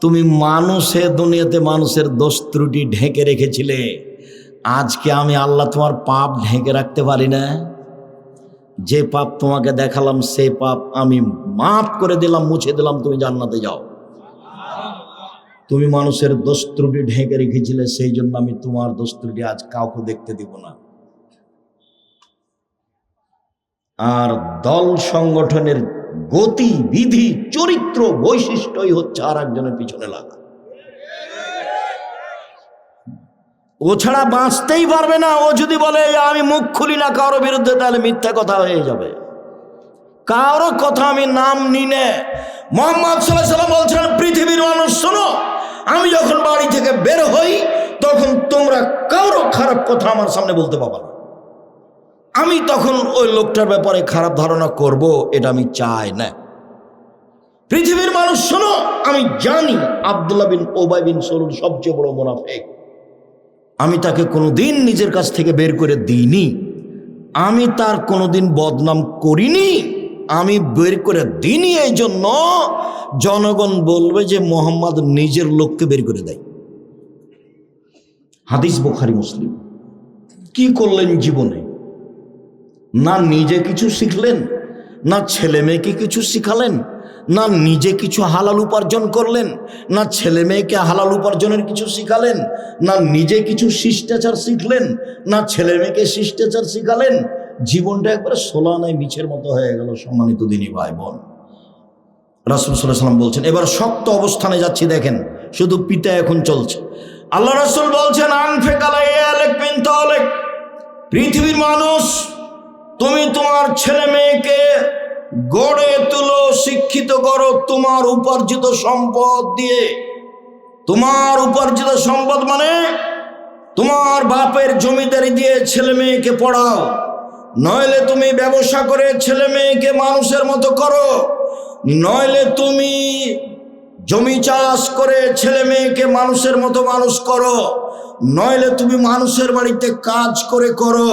তুমি মানুষের দুনিয়াতে মানুষের দোষ ত্রুটি ঢেকে রেখেছিলে, আজকে আমি আল্লাহ তোমার পাপ ঢেকে রাখতে পারি না। যে পাপ তোমাকে দেখালাম সেই পাপ আমি মাফ করে দিলাম, মুছে দিলাম, তুমি জান্নাতে যাও। তুমি মানুষের দোষ ত্রুটি ঢেকে রেখেছিলে, সেই জন্য আমি তোমার দোষ ত্রুটি আজ কাউকে দেখতে দিব না। আর দল সংগঠনের গতি বিধি চরিত্র বৈশিষ্ট্যই হচ্ছে আর একজনের পিছনে লাগা। ও ছাড়া বাঁচতেই পারবে না। ও যদি বলে আমি মুখ খুলি না কারোর বিরুদ্ধে, তাহলে মিথ্যা কথা হয়ে যাবে। কারো কথা আমি নাম নিনে। মুহাম্মদ সাল্লাল্লাহু আলাইহি ওয়াসাল্লাম বলছেন, পৃথিবীর মানুষ শোনো, আমি যখন বাড়ি থেকে বের হই তখন তোমরা কারো খারাপ কথা আমার সামনে বলতে পারবে না। আমি তখন ওই লোকটার ব্যাপারে খারাপ ধারণা করব, এটা আমি চাই না। পৃথিবীর মানুষ শোনো, আমি জানি আব্দুল্লাহ বিন উবাই বিন সালুল সবচেয়ে বড় মুনাফিক। আমি তাকে কোনোদিন নিজের কাছ থেকে বের করে দিইনি, আমি তার কোনোদিন বদনাম করিনি, আমি বের করে দিইনি। এই জন্য জনগণ বলবে যে মোহাম্মদ নিজের লোককে বের করে দেয়। হাদিস বুখারী মুসলিম। কি করলেন জীবনে? না নিজে কিছু শিখলেন, না ছেলে মেয়েকে কিছু শিখালেন, না নিজে কিছু হালাল উপার্জন করলেন, না ছেলে মেয়েকে হালাল উপার্জনের কিছু শিখালেন, না নিজে কিছু শিষ্টাচার শিখলেন, না ছেলে মেয়েকে শিষ্টাচার শিখালেন। জীবনটা একবারে সোলানায় মিছের মতো হয়ে গেল। সম্মানিত দিনী ভাই বোন, রাসূল সাল্লাল্লাহু আলাইহি ওয়াসাল্লাম বলছেন, এবার শক্ত অবস্থানে যাচ্ছি। দেখেন, শুধু পিতা এখন চলছে। আল্লাহ রাসূল বলছেন, আনফিক আলাইক মিন তাওলিক, পৃথিবীর মানুষ, তুমি তোমার ছেলে মেয়েকে গড়ে তুলো, শিক্ষিত করো তোমার উপার্জিত সম্পদ দিয়ে। তোমার উপার্জিত সম্পদ মানে তোমার বাপের জমিদারি দিয়ে ছেলে মেয়েকে পড়াও, নইলে তুমি ব্যবসা করে ছেলে মেয়েকে মানুষের মতো করো, নইলে তুমি জমি চাষ করে ছেলে মেয়েকে মানুষের মতো মানুষ করো, নইলে তুমি মানুষের বাড়িতে কাজ করে করো,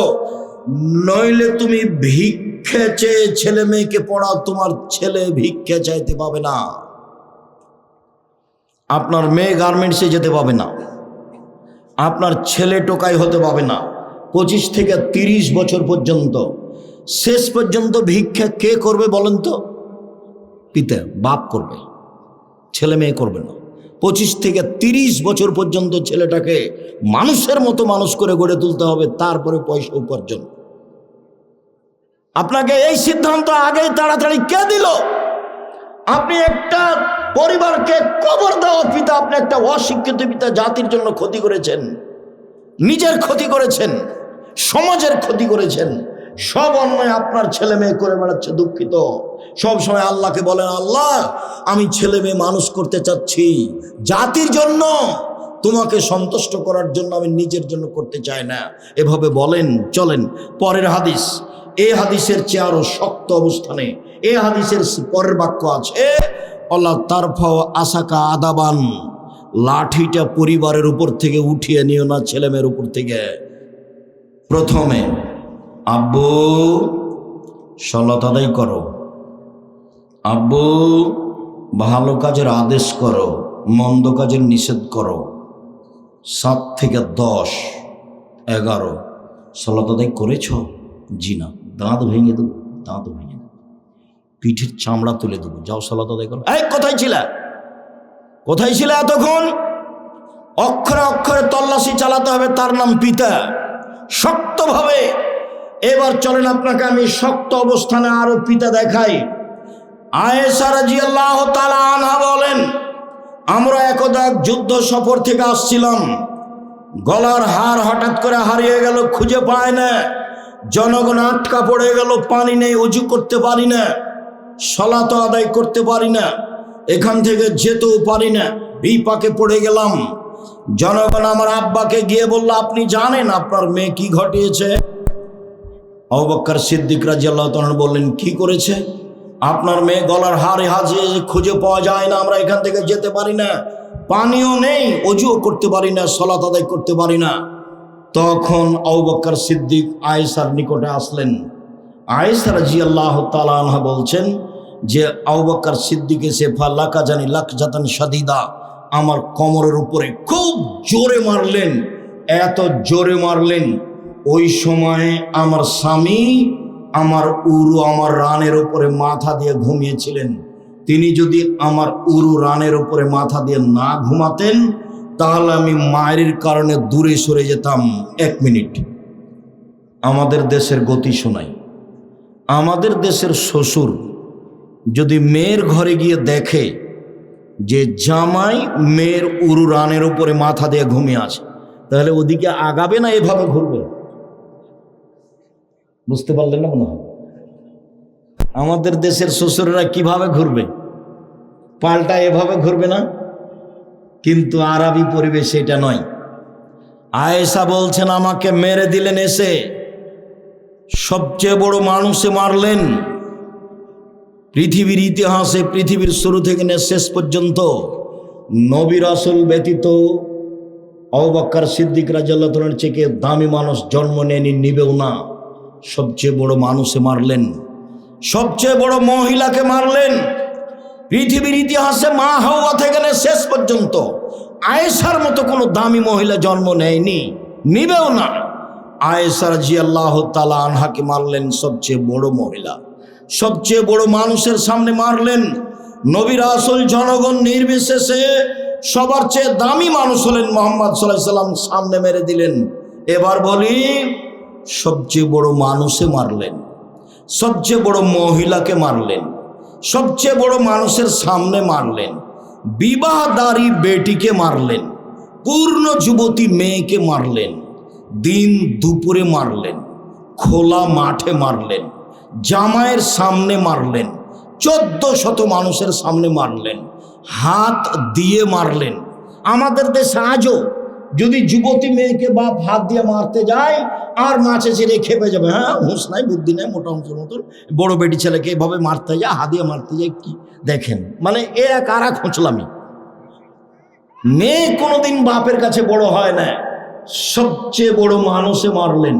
নইলে তুমি ভিক্ষে চেয়ে ছেলে মেয়েকে পড়াও। তোমার ছেলে ভিক্ষে চাইতে পাবে না, আপনার মেয়ে গার্মেন্টসে যেতে পাবে না, আপনার ছেলে টোকাই হতে পাবে না। 25 থেকে 30 বছর পর্যন্ত, শেষ পর্যন্ত ভিক্ষা কে করবে বলেন তো? পিতা, বাপ করবে, ছেলে মেয়ে করবে না। 25 থেকে 30 বছর পর্যন্ত ছেলেটাকে মানুষের মতো মানুষ করে গড়ে তুলতে হবে, তারপরে পয়সা উপার্জন। আপনাকে এই সিদ্ধান্ত আগেই তাড়াতাড়ি কে দিল? আপনি একটা পরিবারকে কবর দেওয়া পিতা, আপনি একটা অশিক্ষিত পিতা, জাতির জন্য ক্ষতি করেছেন, নিজের ক্ষতি করেছেন, সমাজের ক্ষতি করেছেন। সব অন্যায় আপনার ছেলে মেয়ে করে বেড়াচ্ছে। দুঃখিত। সব সময় আল্লাহকে বলেন, আল্লাহ আমি ছেলে মেয়ে মানুষ করতে চাচ্ছি জাতির জন্য, তোমাকে সন্তুষ্ট করার জন্য, আমি নিজের জন্য করতে চাই না। এভাবে বলেন, চলেন। পরের হাদিস, এই হাদিসের চেয়ে আরো শক্ত অবস্থানে এই হাদিসের পরের বাক্য আছে, আল্লাহ তারফাও আসাকা আদাবান, লাঠিটা পরিবারের উপর থেকে উঠিয়ে নিও না ছেলে মেয়ের উপর থেকে। প্রথমে আব্বু সালাত আদায় করো, আব্বু ভালো কাজের আদেশ করো, মন্দ কাজের নিষেধ করো। 7 থেকে 10, 11 সালাত আদায় করেছ? জি না। দাঁত ভেঙে দেবো, দাঁত ভেঙে দেবো, পিঠের চামড়া তুলে দেবো, যাও সালাত আদায় করো। এই কোথায় ছিলা, কোথায় ছিলা এতক্ষণ? অক্ষরে অক্ষরে তল্লাশি চালাতে হবে, তার নাম পিতা। শক্তভাবে। এবার চলেন, আপনাকে আমি শক্ত অবস্থানে আরো পিতা দেখাই। আয়েশা রাদিয়াল্লাহু তাআলা আনহা বলেন, আমরা একদা যুদ্ধ সফর থেকে আসছিলাম, গলার হার হঠাৎ করে হারিয়ে গেল, খুঁজে পায় না, জনগণ আটকা পড়ে গেল, পানি নেই, ওযু করতে পারি না, সালাত আদায় করতে পারি না, এখান থেকে যেতেও পারি না, বিপাকে পড়ে গেলাম। জনগণ আমার আব্বাকে গিয়ে বলল, আপনি জানেন আপনার মেয়ে কি ঘটিয়েছে? আবু বকর সিদ্দিক রাদিয়াল্লাহু তাআলা বললেন, কি করেছে? আপনার মেয়ে গলার হারে হাজিয়ে খুঁজে পাওয়া যায় না, আমরা এখান থেকে যেতে পারি না, পানিও নেই, অজুও করতে পারি না, সালাত আদায় করতে পারি না। তখন আবু বকর সিদ্দিক আয়েশার নিকটে আসলেন। আয়েশা রাদিয়াল্লাহু তাআলা আনহা বলছেন যে আবু বকর সিদ্দিক এসে ফালাকা জানি লাকজাতান শাদীদা, আমার কোমরের উপরে খুব জোরে মারলেন, এত জোরে মারলেন ওই সময় আমার স্বামী আমার উরু আমার রানের উপরে মাথা দিয়ে ঘুমিয়েছিলেন। তিনি যদি আমার উরু রানের উপরে মাথা দিয়ে না ঘুমাতেন তাহলে আমি মায়ের কারণে দূরে সরে যেতাম 1 মিনিট। আমাদের দেশের গতি শোনাই, আমাদের দেশের শ্বশুর যদি মেয়ের ঘরে গিয়ে দেখে যে জামাই মেয়ের উরু রানের উপরে মাথা দিয়ে ঘুমিয়ে আছে, তাহলে ওদিকে আগাবে না এভাবে ঘুরবে? বুঝতে পারলেন না মনে হয়? আমাদের দেশের শ্বশুররা কিভাবে ঘুরবে? পাল্টা এভাবে ঘুরবে না? কিন্তু আরবি পরিবেশে এটা নয়। আয়েশা বলছেন, আমাকে মেরে দিলেন, এসে সবচেয়ে বড় মানুষে মারলেন পৃথিবীর ইতিহাসে, পৃথিবীর শুরু থেকে শেষ পর্যন্ত নবী রাসূল ব্যতীত আবু বকর সিদ্দিক রাদিয়াল্লাহু তাআলার চেয়ে দামি মানুষ জন্ম নেয়নি, নিবেও না। সবচেয়ে বড় মানুষে মারলেন, সবচেয়ে বড় মহিলাকে মারলেন। পৃথিবীর ইতিহাসে মা হাওয়া থেকে শেষ পর্যন্ত আয়েশার মতো কোনো দামি মহিলা জন্ম নেয়নি, নিবেও না। আয়েশা রাদিয়াল্লাহু তাআলা আনহাকে মারলেন, সবচেয়ে বড় মহিলা, সবচেয়ে বড় মানুষের সামনে মারলেন। নবী রাসূল জনগণ নির্বিশেষে সবার চেয়ে দামি মানুষ হলেন মুহাম্মদ সাল্লাল্লাহু আলাইহি সাল্লাম, সামনে মেরে দিলেন। এবার বলি, সবচেয়ে বড় মানুষে মারলেন, সবচেয়ে বড় মহিলাকে মারলেন, সবচেয়ে বড় মানুষের সামনে মারলেন, বিবাহদারী বেটিকে মারলেন, পূর্ণ যুবতী মেয়েকে মারলেন, দিন দুপুরে মারলেন, খোলা মাঠে মারলেন, জামাইয়ের সামনে মারলেন, 1400 মানুষের সামনে মারলেন, হাত দিয়ে মারলেন। আমাদের দেশে আজও যদি যুবতী মেয়েকে বাপ হাত দিয়ে মারতে যায় আর মাছে ছেড়ে খেপে যাবে, হ্যাঁ হুঁশ নাই, বুদ্ধি নাই, মোটা অংশের মতন বড় বেটি ছেলেকে এভাবে মারতে যায়, হাত দিয়ে মারতে যায়। কি দেখেন, মানে এ এক আর এক খোঁচলামি। মেয়ে কোনোদিন বাপের কাছে বড় হয় না। সবচেয়ে বড় মানুষে মারলেন,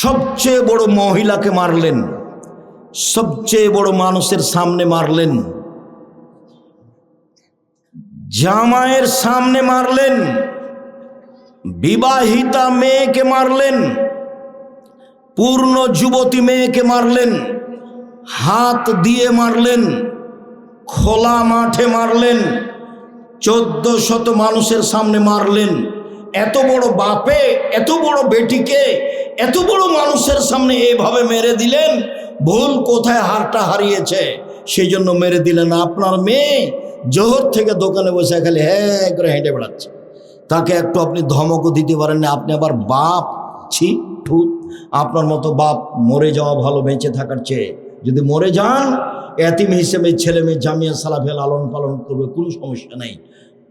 সবচেয়ে বড় মহিলাকে মারলেন, সবচেয়ে বড় মানুষের সামনে মারলেন, জামাইয়ের সামনে মারলেন, বিবাহিতা মেয়েকে মারলেন, পূর্ণ যুবতী মেয়েকে মারলেন, হাত দিয়ে মারলেন, খোলা মাঠে মারলেন, 1400 মানুষের সামনে মারলেন। এত বড় বাপে এত বড় বেটিকে এত বড় মানুষের সামনে এভাবে মেরে দিলেন। ভুল কোথায় হারটা হারিয়েছে সেই জন্য মেরে দিলেন। আপনার মেয়ে জোহর থেকে দোকানে বসে খালি হ্যাঁ করে হেঁটে বেড়াচ্ছে, তাকে একটু আপনি ধমকও দিতে পারেন না। আপনি আবার বাপ, ছি ঠুত, আপনার মতো বাপ মরে যাওয়া ভালো বেঁচে থাকার চেয়ে। যদি মরে যান এতিম হিসেবে ছেলে মেয়ে জামিয়া সালাফে লালন পালন করবে, কোনো সমস্যা নেই।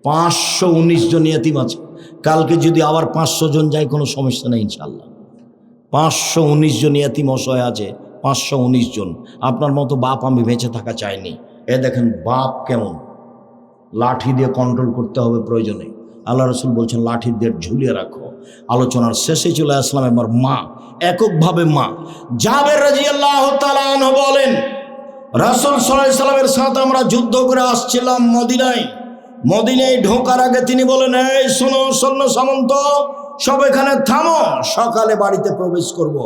519 জন এতিম আছে, কালকে যদি আবার 500 জন যায় কোনো সমস্যা নেই ইনশাল্লাহ। 519 জন এতিম অসহায় আছে, 519 জন। আপনার মতো বাপ আমি বেঁচে থাকা চাইনি। এ দেখেন বাপ কেমন, লাঠি দিয়ে কন্ট্রোল করতে হবে প্রয়োজনে। আল্লাহ রসুল বলছেন লাঠি দিয়ে ঝুলিয়ে রাখো। আলোচনার শেষে চলে আসলাম এবার মা, এককভাবে মা। জাবের রাদিয়াল্লাহু তাআলা আনহু বলেন, রাসূল সাল্লাল্লাহু আলাইহি সাল্লামের সাথে আমরা যুদ্ধ করে আসছিলাম মদিনায়। মদিনায় ঢোকার আগে তিনি বলেন, এই শোনো সৈন্য সামন্ত সব এখানে থামো, সকালে বাড়িতে প্রবেশ করব।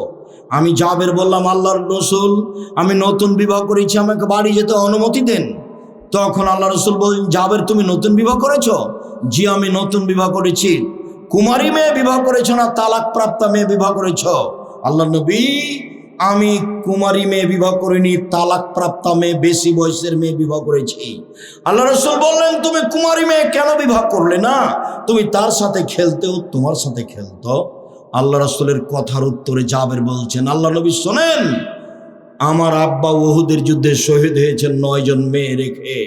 আমি জাবের বললাম, আল্লাহর রসুল আমি নতুন বিবাহ করেছি, আমাকে বাড়ি যেতে অনুমতি দেন। তখন আল্লাহ রসুল বলেন, জাবের তুমি নতুন বিবাহ করেছো? জি আমি নতুন বিবাহ করেছি। কুমারী মেয়ে বিবাহ করেছো না তালাক প্রাপ্তা মেয়ে বিবাহ করেছো? আল্লাহ নবী, আমি কুমারী মেয়ে বিবাহ করিনি, তালাক প্রাপ্তা মেয়ে বেশি বয়সের মেয়ে বিবাহ করেছি। আল্লাহ রসুল বললেন, তুমি কুমারী মেয়ে কেন বিবাহ করলে না? তুমি তার সাথে খেলতেও, তোমার সাথে খেলতো। আল্লাহ রসুলের কথার উত্তরে জাবের বলছেন, আল্লাহ নবী শোনেন, আমার আব্বা উহুদের যুদ্ধে শহীদ হয়েছেন 9 জন মেয়ে রেখে।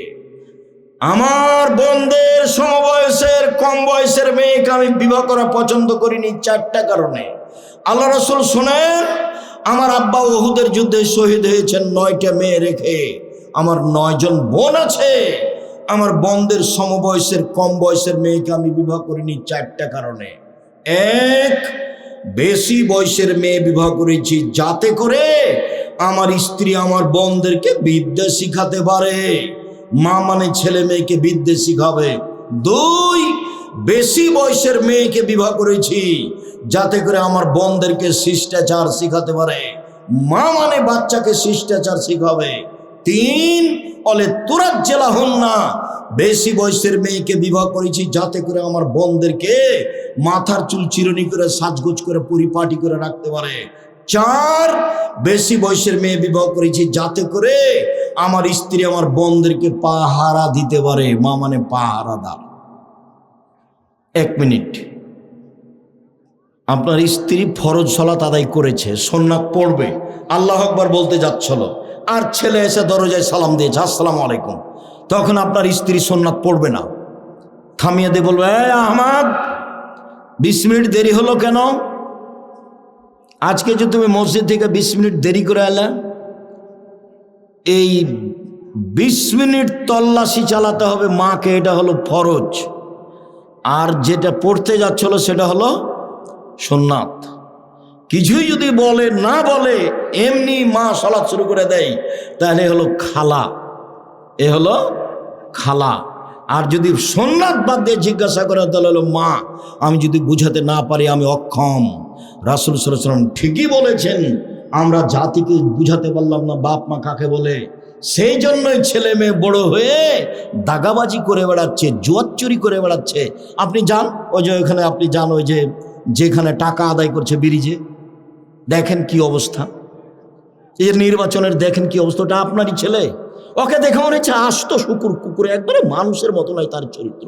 আমার বোনদের সমবয়সের কম বয়সের মেয়েকে আমি বিবাহ করা পছন্দ করিনি 4টা কারণে। আল্লাহ রাসূল শোনেন, আমার আব্বা উহুদের যুদ্ধে শহীদ হয়েছেন 9টা মেয়ে রেখে। আমার 9 জন বোন আছে। আমার বোনদের সমবয়সের কম বয়সের মেয়েকে আমি বিবাহ করিনি 4টা কারণে। এক, বেশি বয়সের মেয়ে বিবাহ করেছি যাতে করে আমার স্ত্রী আমার বোনদেরকে বিদ্যা শিখাতে পারে। মা মানে ছেলে মেয়েকে বিদ্যা শিখাবে। 2, বেশি বয়সের মেয়েকে বিবাহ করেছি যাতে করে আমার বোনদেরকে শিষ্টাচার শিখাতে পারে। মা মানে বাচ্চাকে শিষ্টাচার শিখাবে। 3, অলে তুরাত জেলা হন না, বেশি বয়সের মেয়েকে বিবাহ করেছি যাতে করে আমার বোনদেরকে মাথার চুল চিরুনি করে সাজগোজ করে পরিপাটি করে রাখতে পারে। 4, বেশি বয়সের মেয়ে বিবাহ করেছি যাতে করে আমার স্ত্রী আমার বোনদেরকে পাহারা দিতে পারে। মা মানে পাহারাদার। 1 মিনিট, আপনার স্ত্রী ফরজ সালাত আদায় করেছে, সুন্নাত পড়বে, আল্লাহু আকবার বলতে যাচ্ছিল, আর ছেলে এসে দরজায় সালাম দিয়েছে, আসসালামু আলাইকুম। তখন আপনার স্ত্রী সুন্নাত পড়বে না, থামিয়ে দিয়ে বলবে, এই আহমদ, 20 মিনিট দেরি হলো কেন? আজকে যে তুমি মসজিদ থেকে 20 মিনিট দেরি করে এলে, এই 20 মিনিট তল্লাশি চালাতে হবে মাকে, এটা হলো ফরজ। আর যেটা পড়তে যাচ্ছিল সেটা হলো সুন্নাত। কিছুই যদি বলে না বলে এমনি মা সালাত শুরু করে দেয়, তাহলে হলো খালা, এ হলো খালা। আর যদি সুন্নাত বাদ দিয়ে জিজ্ঞাসা করে তাহলে হলো মা, আমি যদি বুঝাতে না পারি আমি অক্ষম। রাসূল সাল্লাল্লাহু আলাইহি ওয়াসাল্লাম ঠিকই বলেছেন, আমরা জাতিকে বুঝাতে পারলাম না বাপ মা কাকে বলে, সেই জন্যই ছেলে মেয়ে বড় হয়ে দাগাবাজি করে বেড়াচ্ছে, জুয়া চুরি করে বেড়াচ্ছে। আপনি যান ওই যে ওইখানে, আপনি যান ওই যে যেখানে টাকা আদায় করছে ব্রিজে, দেখেন কি অবস্থা। এর নির্বাচনের দেখেন কি অবস্থা। ওটা আপনারই ছেলে, ওকে দেখে মনে হচ্ছে আস্ত শুকুর কুকুরে, একবারে মানুষের মতো নয় তার চরিত্র।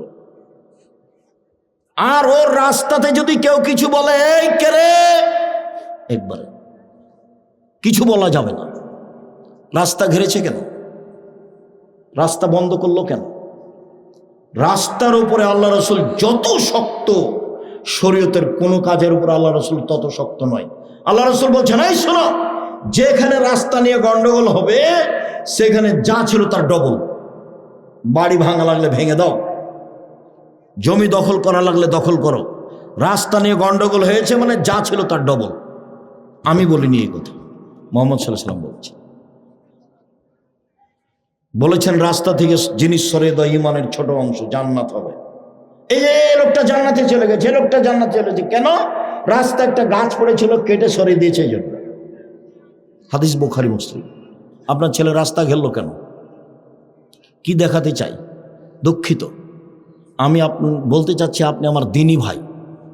আর ওর রাস্তাতে যদি কেউ কিছু বলে, এই কেরে, একবারে কিছু বলা যাবে না। রাস্তা ঘিরেছে কেন? রাস্তা বন্ধ করলো কেন? রাস্তার উপরে আল্লাহ রাসূল যত শক্ত, শরীয়তের কোনো কাজের উপর আল্লাহ রাসূল তত শক্ত নয়। আল্লাহ রাসূল বলছেন, এই শোনো, যেখানে রাস্তা নিয়ে গন্ডগোল হবে সেখানে যা ছিল তার ডবল। বাড়ি ভাঙা লাগলে ভেঙে দাও, জমি দখল করা লাগলে দখল করো। রাস্তা নিয়ে গন্ডগোল হয়েছে মানে যা ছিল তার ডবল। আমি বলিনি এই কথা, মুহাম্মদ সাল্লাল্লাহু আলাইহি ওয়াসাল্লাম বলেছেন, রাস্তা থেকে জিনিস সরিয়ে দাও, ইমানের ছোট অংশ, জান্নাত হবে। এই যে লোকটা জান্নাতে চলে গেছে, লোকটা জান্নাতে চলে গেছে কেন? রাস্তা একটা গাছ পড়েছিল, কেটে সরিয়ে দিয়েছে এই জন্য। হাদিস বুখারী মুসলিম। আপনার ছেলে রাস্তা ঘেরলো কেন? কি দেখাতে চাই? দুঃখিত, আমি বলতে চাচ্ছি, আপনি আমার দিনী ভাই,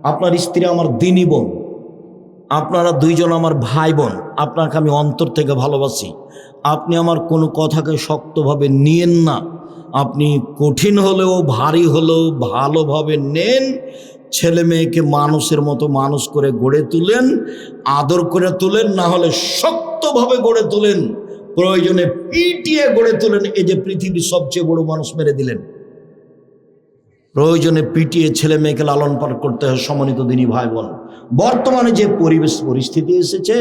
আপনার স্ত্রী আমার দিনী বোন, আপনারা 2 জন আমার ভাই বোন। আপনাকে আমি অন্তর থেকে ভালোবাসি। আপনি আমার কোনো কথাকে শক্তভাবে নিয়েন না। আপনি কঠিন হলেও ভারী হলেও ভালোভাবে নেন। ছেলে মেয়েকে মানুষের মতো মানুষ করে গড়ে তুলেন, আদর করে তুলেন, না হলে শক্তভাবে গড়ে তুলেন, প্রয়োজনে পিটিয়ে গড়ে তুলেন। এই যে পৃথিবীর সবচেয়ে বড় মানুষ মেরে দিলেন, প্রয়োজনে পিটিয়ে ছেলে মেয়েকে লালন পালন করতে হয়। সম্মানিত দিনী ভাই বোন, বর্তমানে যে পরিস্থিতি এসেছে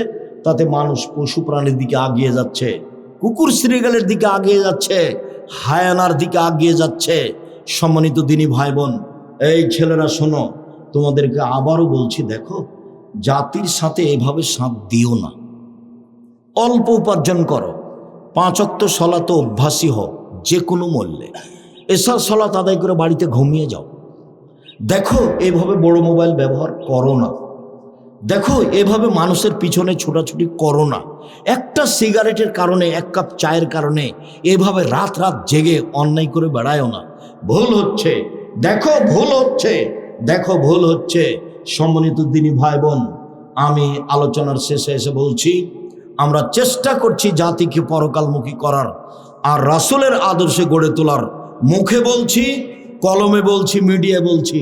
তাতে মানুষ পশু প্রাণীর দিকে আগিয়ে যাচ্ছে, কুকুর শ্রীগালের দিকে আগিয়ে যাচ্ছে, হায়ানার দিকে আগিয়ে যাচ্ছে। সম্মানিত দিনী ভাই বোন, এই ছেলেরা শোনো, তোমাদেরকে আবারও বলছি, দেখো, জাতির সাথে এভাবে সাথ দিও না। অল্প উপার্জন করো, 5 ওয়াক্ত সালাতে অভ্যাসী হও যে কোনো মূল্যে। এশার সালাত আদায় করে বাড়িতে ঘুমিয়ে যাও। দেখো, এভাবে বড় মোবাইল ব্যবহার করো না। দেখো, এভাবে মানুষের পিছনে ছোটাছুটি করো না। একটা সিগারেটের কারণে, 1 কাপ চায়ের কারণে এভাবে রাত রাত জেগে অন্যায় করে বেড়ায়ও না। ভুল হচ্ছে, দেখো ভুল হচ্ছে, দেখো ভুল হচ্ছে। সম্মানিত দিনী ভাই বোন, আমি আলোচনার শেষে এসে বলছি, আমরা চেষ্টা করছি জাতিকে পরকালমুখী করার আর রাসূলের আদর্শে গড়ে তোলার। মুখে বলছি, কলমে বলছি, মিডিয়ায় বলছি,